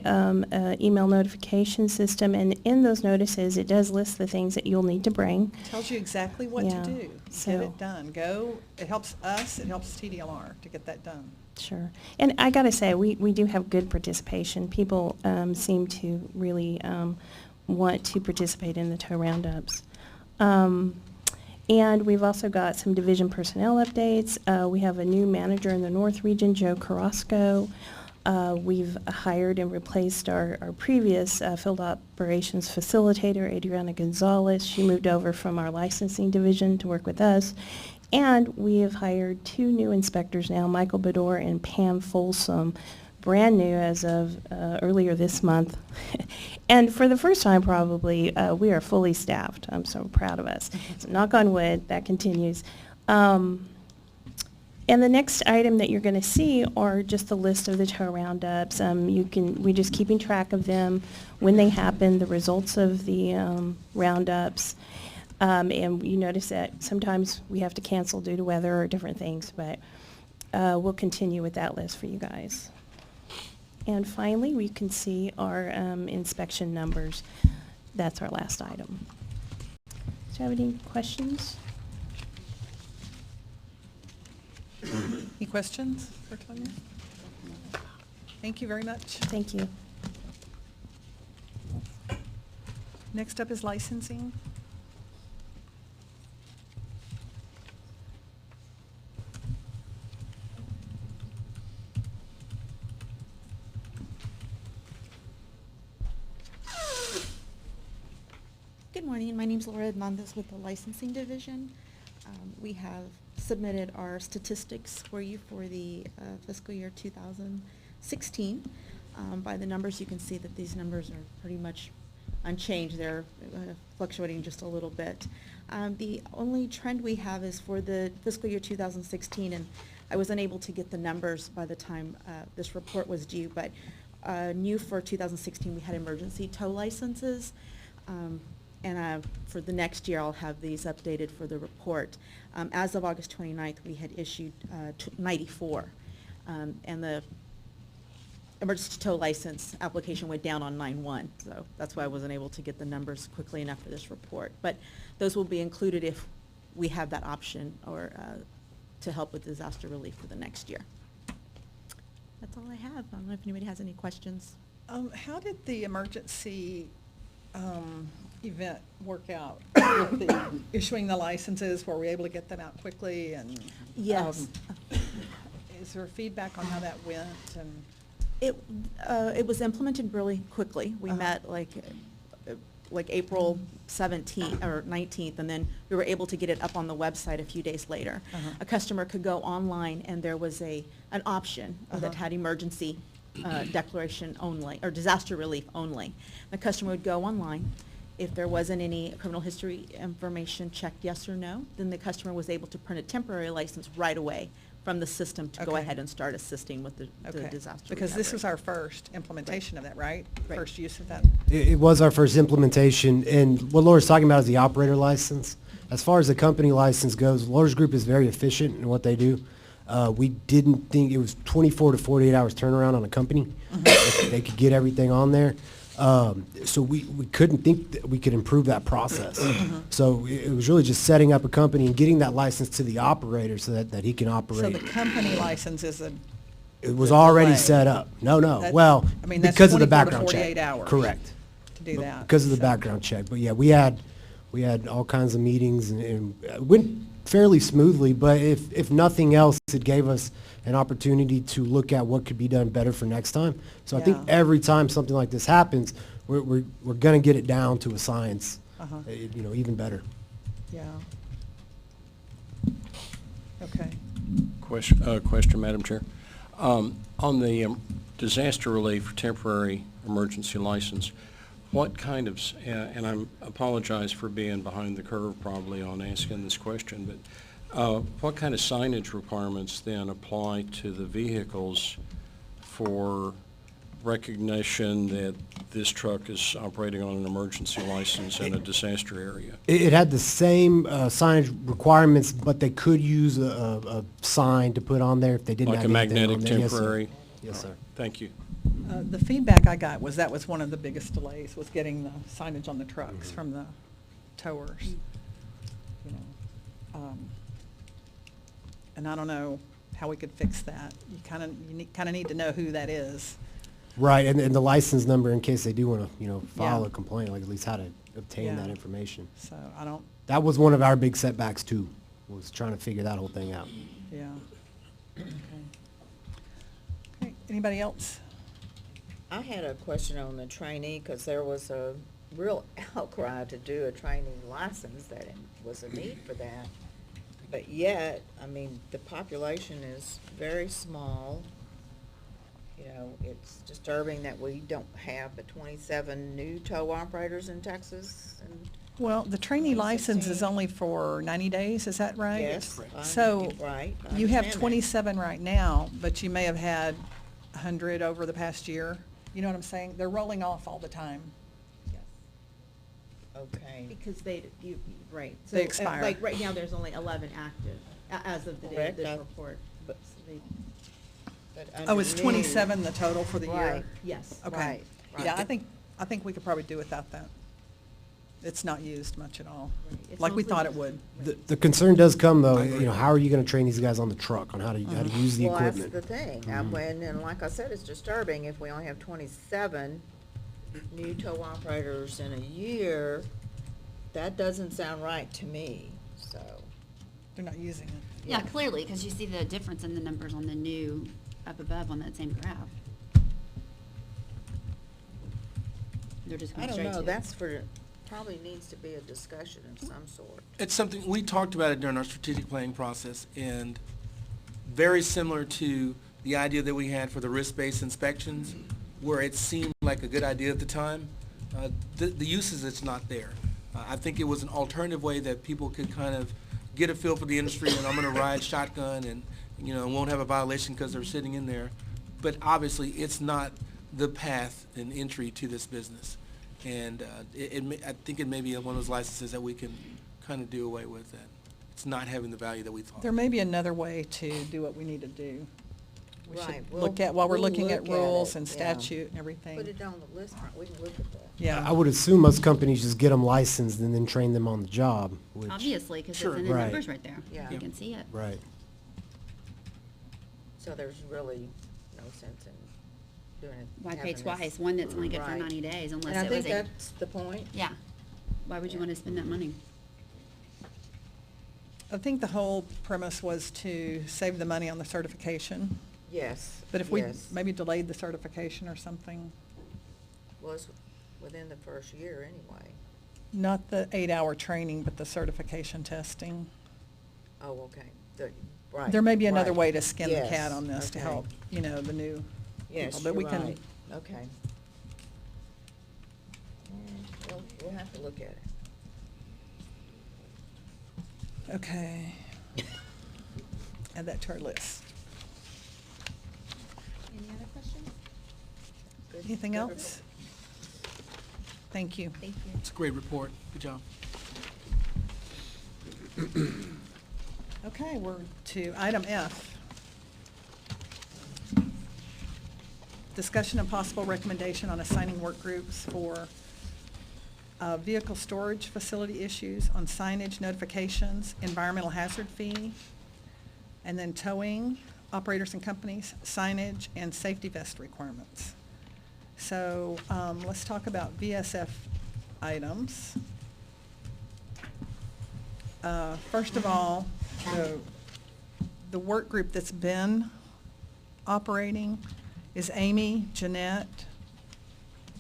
email notification system, and in those notices, it does list the things that you'll need to bring. Tells you exactly what Yeah, to do. Get so- it done. Go, it helps us, it helps TDLR to get that done. Sure. And I got to say, we do have good participation. People seem to really want to participate in the tow roundups. And we've also got some division personnel updates. We have a new manager in the North Region, Joe Carrasco. We've hired and replaced our previous field operations facilitator, Adriana Gonzalez. She moved over from our licensing division to work with us. And we have hired 2 new inspectors now, Michael Bedore and Pam Folsom, brand new as of earlier this month. And for the first time probably, we are fully staffed. I'm so proud of us. So knock on wood, that continues. And the next item that you're going to see are just a list of the tow roundups. We're just keeping track of them, when they happen, the results of the roundups. And you notice that sometimes we have to cancel due to weather or different things, but we'll continue with that list for you guys. And finally, we can see our inspection numbers. That's our last item. Do you have any questions? Any questions for Tanya? Thank you very much. Thank you. Next up is licensing. Good morning, my name's Laura Hernandez with the Licensing Division. We have submitted our statistics for you for the fiscal year 2016. By the numbers, you can see that these numbers are pretty much unchanged. They're fluctuating just a little bit. The only trend we have is for the fiscal year 2016, and I was unable to get the numbers by the time this report was due, but new for 2016, we had emergency tow licenses. And for the next year, I'll have these updated for the report. As of August 29th, we had issued 94. And the emergency tow license application went down on 9/1. So that's why I wasn't able to get the numbers quickly enough for this report. But those will be included if we have that option or to help with disaster relief for the next year. That's all I have. I don't know if anybody has any questions. How did the emergency event work out with the issuing the licenses? Were we able to get them out quickly? And Yes. Is there feedback on how that went? And It was implemented really quickly. We met like April 17th or 19th, and then we were able to get it up on the website a few days later. A customer could go online, and there was an option that had emergency declaration only, or disaster relief only. The customer would go online, If there wasn't any criminal history information checked yes or no, then the customer was able to print a temporary license right away from the system to go Okay. ahead and start assisting with the Okay. disaster Because this recovery. was our first implementation of that, right? Right. First use of that? It was our first implementation, and what Laura's talking about is the operator license. As far as the company license goes, Laura's Group is very efficient in what they do. We didn't think, it was 24 to 48 hours turnaround on a company. They could get everything on there. So we couldn't think that we could improve that process. So it was really just setting up a company and getting that license to the operator so that he can So operate. the company license is It was the already delay. set up. No, That's- well, I mean, that's because of the 24 to background check. 48 hours. Correct. to do that. Because of the so. background check. But yeah, we had all kinds of meetings and it went fairly smoothly, but if nothing else, it gave us an opportunity to look at what could be done better for next time. So I think Yeah. every time something like this happens, we're gonna get it down to a science, Uh-huh. Even better. Yeah. Okay. Question, Madam Chair. On the disaster relief temporary emergency license, what kind of, and I apologize for being behind the curve probably on asking this question, but what kind of signage requirements then apply to the vehicles for recognition that this truck is operating on an emergency license in a disaster area? It had the same signage requirements, but they could use a sign to put on there if they didn't Like have a anything on magnetic there. Yes, sir. temporary? Yes, sir. Thank you. The feedback I got was that was one of the biggest delays, was getting the signage on the trucks from the towers. You know, and I don't know how we could fix that. You kind of need to know who that is. Right, and the license number in case they do want to, file Yeah. a complaint, like at least how to obtain Yeah. that information. So I don't, That was one of our big setbacks too, was trying to figure that whole thing out. yeah. Okay. Okay, anybody else? I had a question on the trainee, because there was a real outcry to do a trainee license, that it was a need for that. But yet, I mean, the population is very small. It's disturbing that we don't have but 27 new tow operators in Texas. And Well, the trainee license is 2016. only for 90 days, is that right? Yes, So, right, I you have understand that. 27 right now, but you may have had 100 over the past year. You know what I'm saying? They're rolling off all the time. Okay. Because right. They So, expire. Like, right now, there's only 11 active, as of the date of Correct, this I- report. but- So they- But Oh, it's under new- 27 the total for the year? Right. Yes. Okay. Right, Yeah, right. I think we could probably do without that. It's not used much at all, Right. It's like we mostly thought it just- would. The concern does come though, how are you gonna train these guys on the truck, on how to use the Well, that's equipment? the thing. And like I said, it's disturbing if we only have 27 new tow operators in a year. That doesn't sound right to me, so. They're not using it. Yeah, clearly, because you see the difference in the numbers on the new up above on that same graph. They're just I going don't straight know, to. that's probably needs to be a discussion of some sort. It's something, we talked about it during our strategic planning process, and very similar to the idea that we had for the risk-based inspections, where it seemed like a good idea at the time. The uses, it's not there. I think it was an alternative way that people could kind of get a feel for the industry, and I'm gonna ride shotgun and, won't have a violation because they're sitting in there. But obviously, it's not the path and entry to this business. And I think it may be one of those licenses that we can kind of do away with, that it's not having the value that we thought. There may be another way to do what we need to do. We should Right, look at, while we're we'll looking at look at rules it, and yeah. statute and everything. Put it on the list, we can look at that. Yeah. I would assume most companies just get them licensed and then train them on the job, which. Obviously, because Sure. it's in the Right. numbers right there. Yeah. You can see it. Right. So there's really no sense in doing it. Why pay having this- twice? One that's only good for Right. 90 days unless And I it was think a. that's the point. Yeah. Why would you want to spend that money? I think the whole premise was to save the money on the certification. Yes, But if we yes. maybe delayed the certification or something, Was within the first year anyway. not the 8-hour training, but the certification testing. Oh, okay. Right. There may be another right. way to skin the Yes, cat on this to okay. help, the new Yes, people. But we you're can, right. Okay. We'll have to look at it. Okay. Add that to our list. Any other questions? Good. Anything Good else? Thank you. Thank you. It's a great report. Good job. Okay, we're to item F. Discussion and possible recommendation on assigning work groups for vehicle storage facility issues on signage notifications, environmental hazard fee, and then towing, operators and companies, signage, and safety vest requirements. So let's talk about VSF items. First of all, the work group that's been operating is Amy, Jeanette,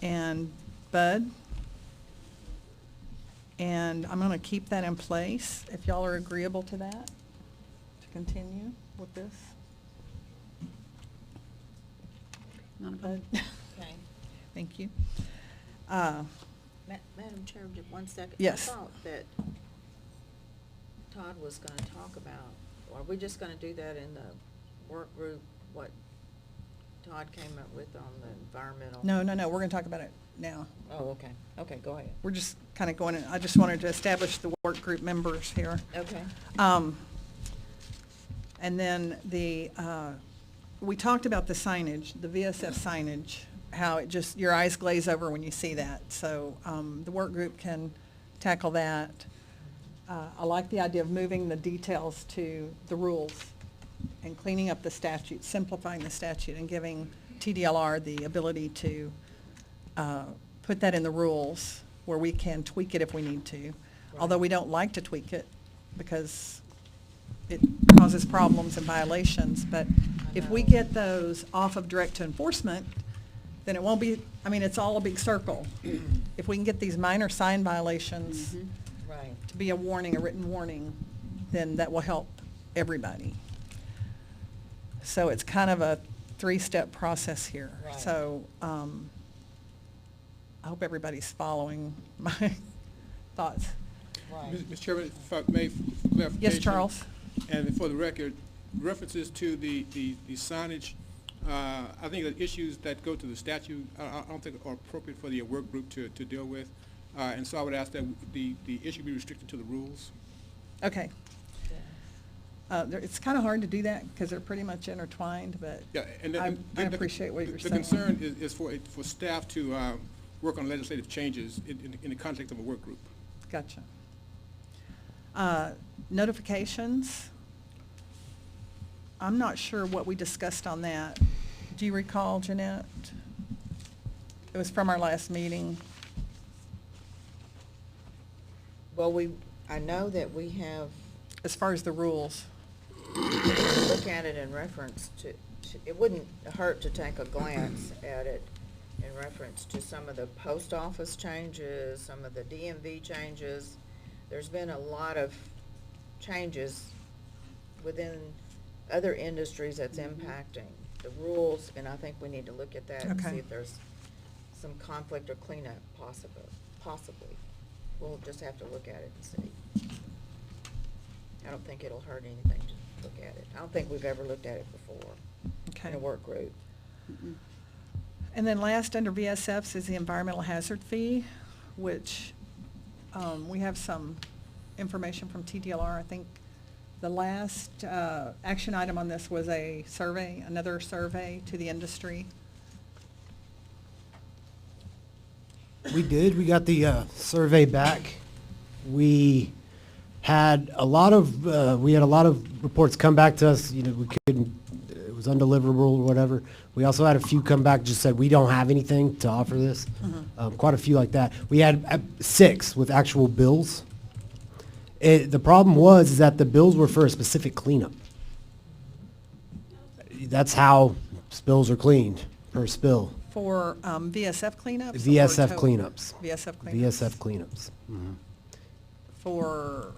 and Bud. And I'm gonna keep that in place, if y'all are agreeable to that, to continue with this. Not a Bud? problem. Okay. Thank you. Madam Chair, just one second. Yes. I thought that Todd was gonna talk about, or are we just gonna do that in the work group, what Todd came up with on the environmental? No, we're gonna talk about it now. Oh, okay. Okay, go ahead. We're just kind of going in, I just wanted to establish the work group members here. Okay. And then we talked about the signage, the VSF signage, how it just, your eyes glaze over when you see that. So the work group can tackle that. I like the idea of moving the details to the rules and cleaning up the statute, simplifying the statute, and giving TDLR the ability to put that in the rules where we can tweak it if we need to. Although we don't like to tweak it because it causes problems and violations. But if we get those off of direct to enforcement, then it won't be, I mean, it's all a big circle. If we can get these minor sign violations Right. to be a warning, a written warning, then that will help everybody. So it's kind of a three-step process here. Right. So I hope everybody's following my thoughts. Right. Mr. Chairman, if I may, for clarification. Yes, Charles? And for the record, references to the signage, I think that issues that go to the statute, I don't think are appropriate for the work group to deal with. And so I would ask that the issue be restricted to the rules. Okay. It's kind of hard to do that because they're pretty much intertwined, but Yeah, and I appreciate what you're saying. The concern is for staff to work on legislative changes in the context of a work group. Gotcha. Notifications. I'm not sure what we discussed on that. Do you recall, Jeanette? It was from our last meeting. Well, I know that we have, As far as the rules. look at it in reference to, it wouldn't hurt to take a glance at it in reference to some of the post office changes, some of the DMV changes. There's been a lot of changes within other industries that's impacting the rules, and I think we need to look at that and Okay. see if there's some conflict or cleanup possibly. We'll just have to look at it and see. I don't think it'll hurt anything to look at it. I don't think we've ever looked at it before Okay. in a work group. And then last, under VSFs, is the environmental hazard fee, which we have some information from TDLR. I think the last action item on this was a survey, another survey to the industry. We did. We got the survey back. We had a lot of reports come back to us. You know, we couldn't. It was undeliverable or whatever. We also had a few come back just said we don't have anything to offer this. Quite a few like that. We had 6 with actual bills. The problem was that the bills were for a specific cleanup. That's how spills are cleaned, per spill. For VSF cleanups? VSF or cleanups. VSF cleanups? VSF cleanups. For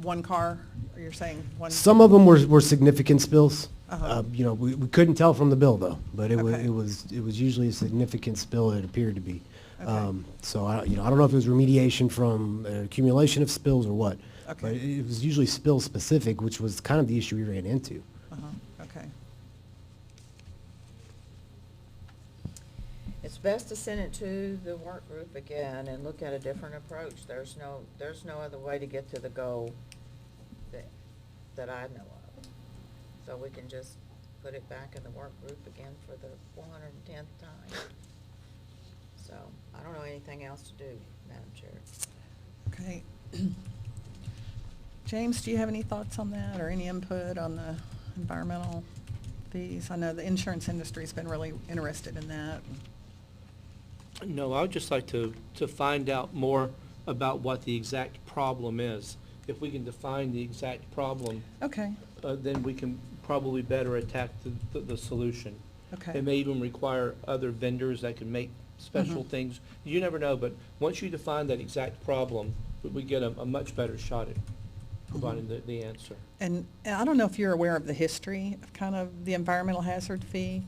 one car, or you're saying one? Some of them were significant spills. Uh-huh. You know, we couldn't tell from the bill though, but it Okay. was usually a significant spill. It appeared to be. Okay. So I don't know if it was remediation from accumulation of spills or what. Okay. But it was usually spill specific, which was kind of the issue we ran into. Okay. It's best to send it to the work group again and look at a different approach. There's no other way to get to the goal that I know of. So we can just put it back in the work group again for the 410th time. So I don't know anything else to do, Madam Chair. Okay. James, do you have any thoughts on that or any input on the environmental fees? I know the insurance industry's been really interested in that. No, I would just like to find out more about what the exact problem is. If we can define the exact problem, Okay. then we can probably better attack the solution. Okay. It may even require other vendors that can make special Mhm. things. You never know, but once you define that exact problem, we get a much better shot at providing the answer. And I don't know if you're aware of the history of kind of the environmental hazard fee,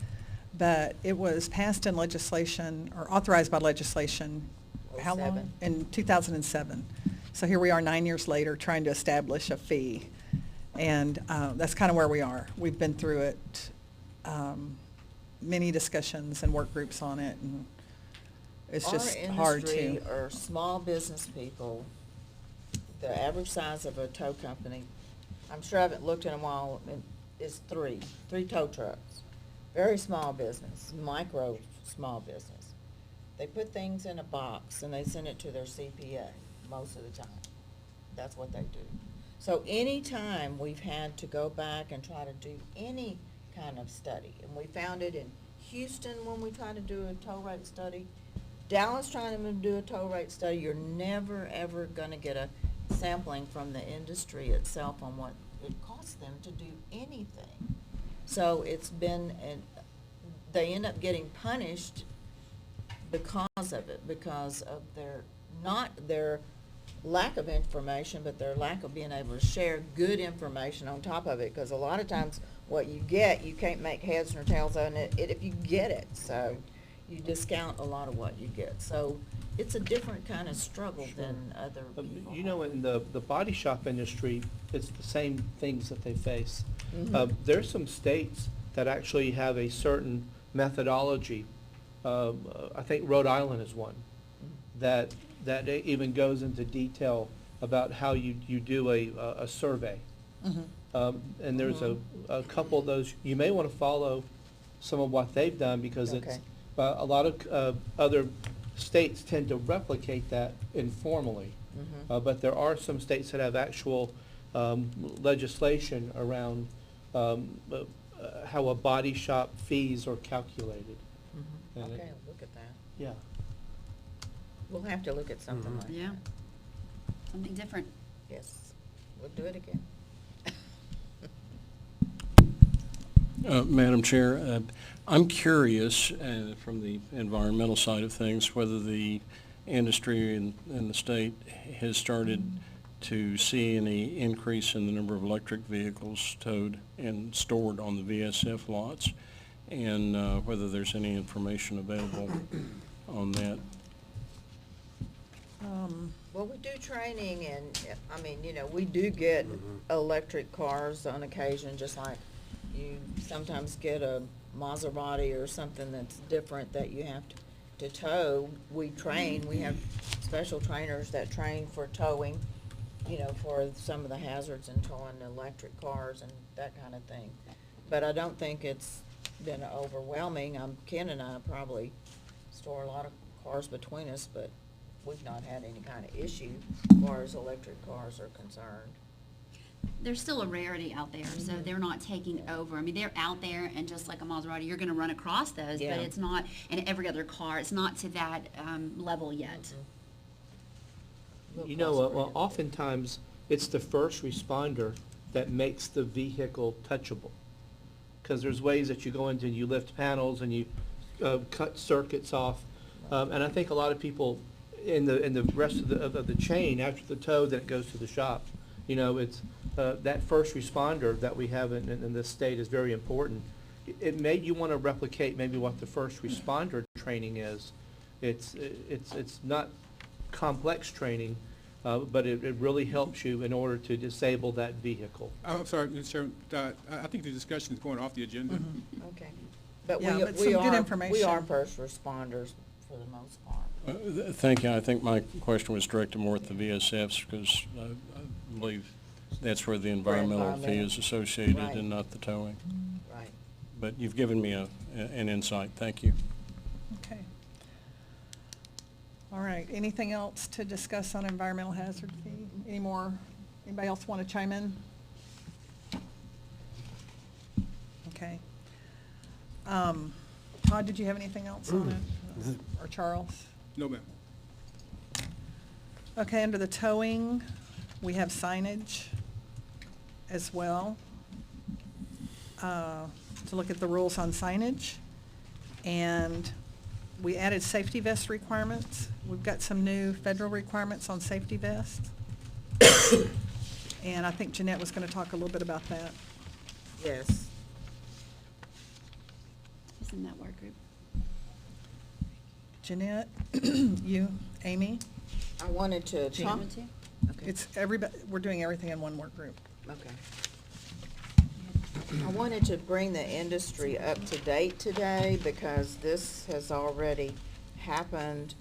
but it was passed in legislation or authorized by legislation, how long? 07. In 2007. So here we are 9 years later trying to establish a fee. And that's kind of where we are. We've been through it, many discussions and work groups on it, and it's just hard Our industry to. are small business people. The average size of a tow company, I'm sure I haven't looked in a while, is three tow trucks. Very small business, micro small business. They put things in a box and they send it to their CPA most of the time. That's what they do. So anytime we've had to go back and try to do any kind of study, and we found it in Houston when we tried to do a tow rate study, Dallas trying to do a tow rate study, you're never, ever gonna get a sampling from the industry itself on what it costs them to do anything. So it's been, and they end up getting punished because of it, because of not their lack of information, but their lack of being able to share good information on top of it, because a lot of times what you get, you can't make heads nor tails on it if you get it, so you discount a lot of what you get. So it's a different kind of struggle than other people. You know, in the body shop industry, it's the same things that they face. Mhm. There's some states that actually have a certain methodology. I think Rhode Island is one that even goes into detail about how you do a survey. Mhm. And there's a couple of those. You may want to follow some of what they've done, because it's Okay. a lot of other states tend to replicate that informally. Mhm. But there are some states that have actual legislation around how a body shop fees are calculated. Mhm. And it- Okay, look at that. Yeah. We'll have to look at something like that. Yeah. Something different. Yes, we'll do it again. Madam Chair, I'm curious, from the environmental side of things, whether the industry in the state has started to see any increase in the number of electric vehicles towed and stored on the VSF lots, and whether there's any information available on that. Well, we do training and, I mean, we do get electric cars on occasion, just like you sometimes get a Maserati or something that's different that you have to tow. We train, we have special trainers that train for towing, for some of the hazards in towing electric cars and that kind of thing. But I don't think it's been overwhelming. Ken and I probably store a lot of cars between us, but we've not had any kind of issue as far as electric cars are concerned. There's still a rarity out there, so they're not taking over. I mean, they're out there, and just like a Maserati, you're going to run across those, Yeah. but it's not in every other car. It's not to that level yet. You know, oftentimes, it's the first responder that makes the vehicle touchable. Because there's ways that you go into and you lift panels and you cut circuits off. And I think a lot of people in the rest of the chain, after the tow, then it goes to the shop. It's that first responder that we have in this state is very important. You want to replicate maybe what the first responder training is, It's not complex training, but it really helps you in order to disable that vehicle. I'm sorry, Mr. Chairman, I think the discussion is going off the agenda. Okay. But Yeah, but some we good are information. first responders for the most part. Thank you. I think my question was directed more at the VSFs because I believe that's where the environmental fee is associated Right. and not the towing. Right. But you've given me an insight. Thank you. Okay. All right, anything else to discuss on environmental hazard fee? Any more, anybody else want to chime in? Okay. Todd, did you have anything else on it? Or Charles? No, ma'am. Okay, under the towing, we have signage as well. To look at the rules on signage. And we added safety vest requirements. We've got some new federal requirements on safety vests. And I think Jeanette was going to talk a little bit about that. Yes. Who's in that work group? Jeanette, you, Amy? I wanted to Jean. talk. Want to? Okay. It's everybody, we're doing everything in one work group. Okay. I wanted to bring the industry up to date today because this has already happened.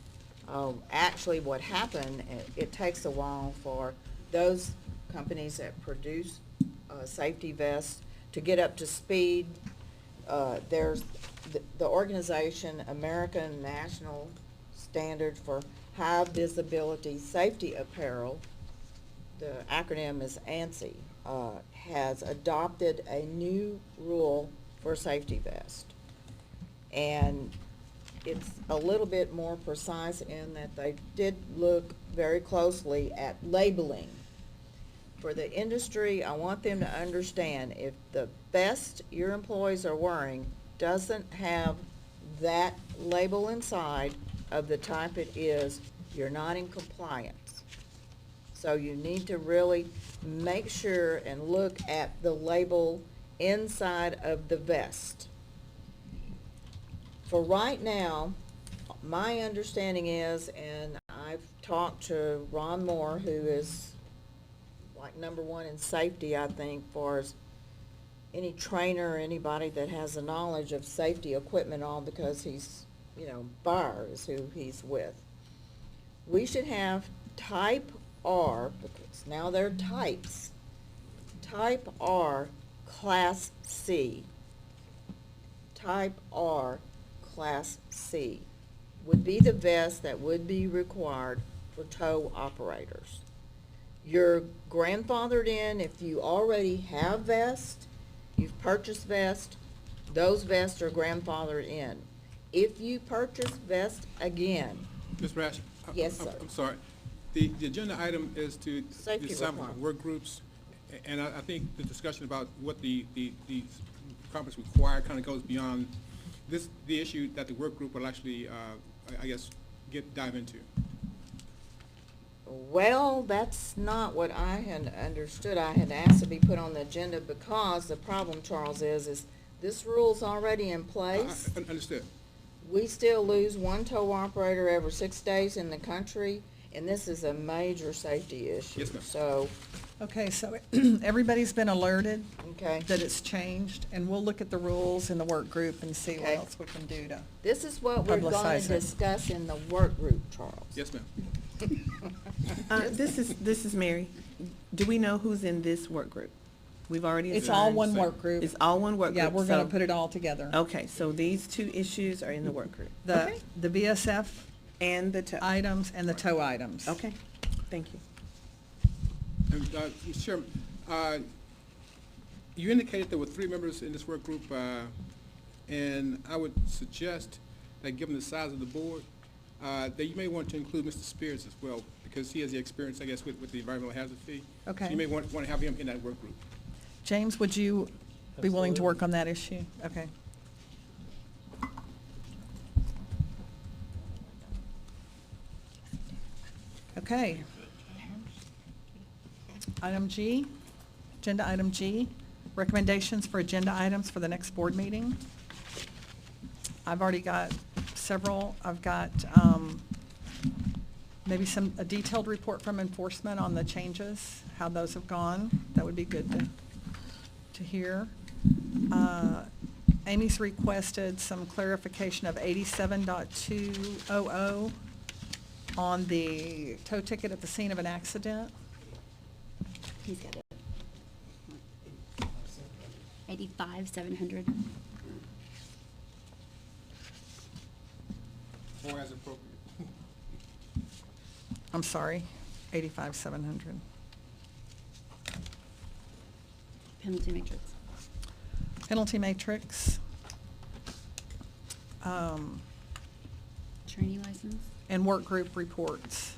Actually, what happened, it takes a while for those companies that produce safety vests to get up to speed. There's the organization, American National Standard for High Visibility Safety Apparel, the acronym is ANSI, has adopted a new rule for safety vest. And it's a little bit more precise in that they did look very closely at labeling. For the industry, I want them to understand if the vest your employees are wearing doesn't have that label inside of the type it is, you're not in compliance. So you need to really make sure and look at the label inside of the vest. For right now, my understanding is, and I've talked to Ron Moore, who is like #1 in safety, I think, for any trainer or anybody that has a knowledge of safety equipment, all because he's, fire is who he's with. We should have type R, because now they're types. Type R, Class C. Type R, Class C would be the vest that would be required for tow operators. You're grandfathered in if you already have vests, you've purchased vests, those vests are grandfathered in. If you purchase vests again. Ms. Rash? Yes, sir. I'm sorry. The agenda item is to Safety decide requirement. work groups, and I think the discussion about what the requirements require kind of goes beyond the issue that the work group will actually, I guess, dive into. Well, that's not what I had understood. I had asked to be put on the agenda because the problem, Charles, is this rule's already in place. Understood. We still lose one tow operator every 6 days in the country, and this is a major safety issue. Yes, ma'am. So, Okay, so everybody's been alerted okay. that it's changed, and we'll look at the rules in the work group and see what Okay. else we can do to. This is what we're going to Publicize it. discuss in the work group, Charles. Yes, ma'am. This is Mary. Do we know who's in this work group? We've already It's all assigned- one work group. It's all one work group. Yeah, we're gonna so- put it all together. Okay, so these two issues are in the work group. The VSF And the tow. items and the tow items. Okay, thank you. And, Mr. Chairman, you indicated there were 3 members in this work group, and I would suggest that given the size of the board, that you may want to include Mr. Spears as well, because he has the experience, I guess, with the environmental hazard fee. Okay. So you may want to have him in that work group. James, would you be willing to work on that issue? Okay. Okay. Item G, agenda item G, recommendations for agenda items for the next board meeting. I've already got several. I've got maybe a detailed report from enforcement on the changes, how those have gone. That would be good to hear. Amy's requested some clarification of 87.200 on the tow ticket at the scene of an accident. He's got it. 85,700. Or as appropriate. I'm sorry, 85,700. Penalty matrix. Penalty matrix. Training license. And work group reports.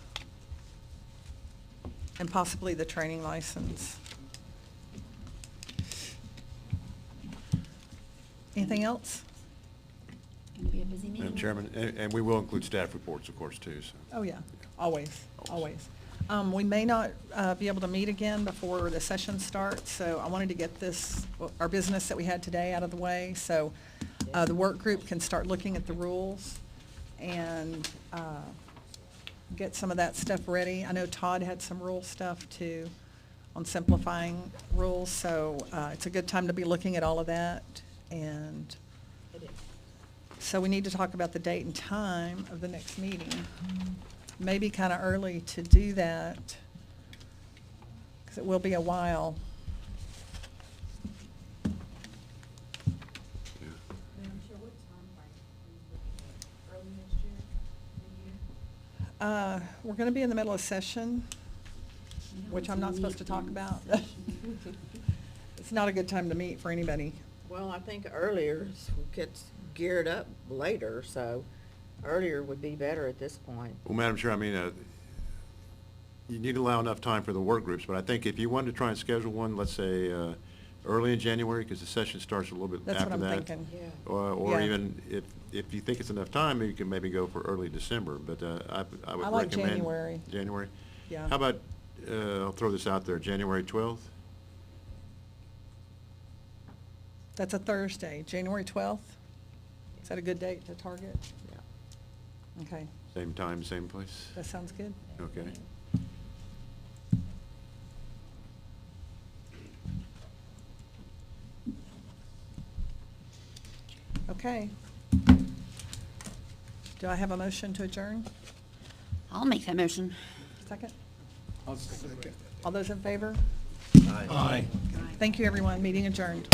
And possibly the training license. Anything else? Gonna be a busy meeting. Madam Chairman, and we will include staff reports, of course, too, so. Oh, yeah, always. We may not be able to meet again before the session starts, so I wanted to get our business that we had today out of the way, so the work group can start looking at the rules and get some of that stuff ready. I know Todd had some rule stuff too on simplifying rules, so it's a good time to be looking at all of that. And so we need to talk about the date and time of the next meeting. Maybe kind of early to do that, because it will be a while. We're going to be in the middle of session, which I'm not supposed to talk about. It's not a good time to meet for anybody. Well, I think earlier gets geared up later, so earlier would be better at this point. Well, Madam Chair, I mean, you need to allow enough time for the work groups, but I think if you wanted to try and schedule one, let's say, early in January, because the session starts a little bit That's after what I'm that. thinking. Yeah. Or Yeah. even, if you think it's enough time, you can maybe go for early December, but I would recommend. I like January. January? Yeah. How about, I'll throw this out there, January 12th? That's a Thursday, January 12th? Is that a good date to target? Yeah. Okay, Same time, same place? that sounds good. Okay. Okay. Do I have a motion to adjourn? I'll make that motion. Second? I'll second. All those in favor? Aye. Thank you, everyone. Meeting adjourned.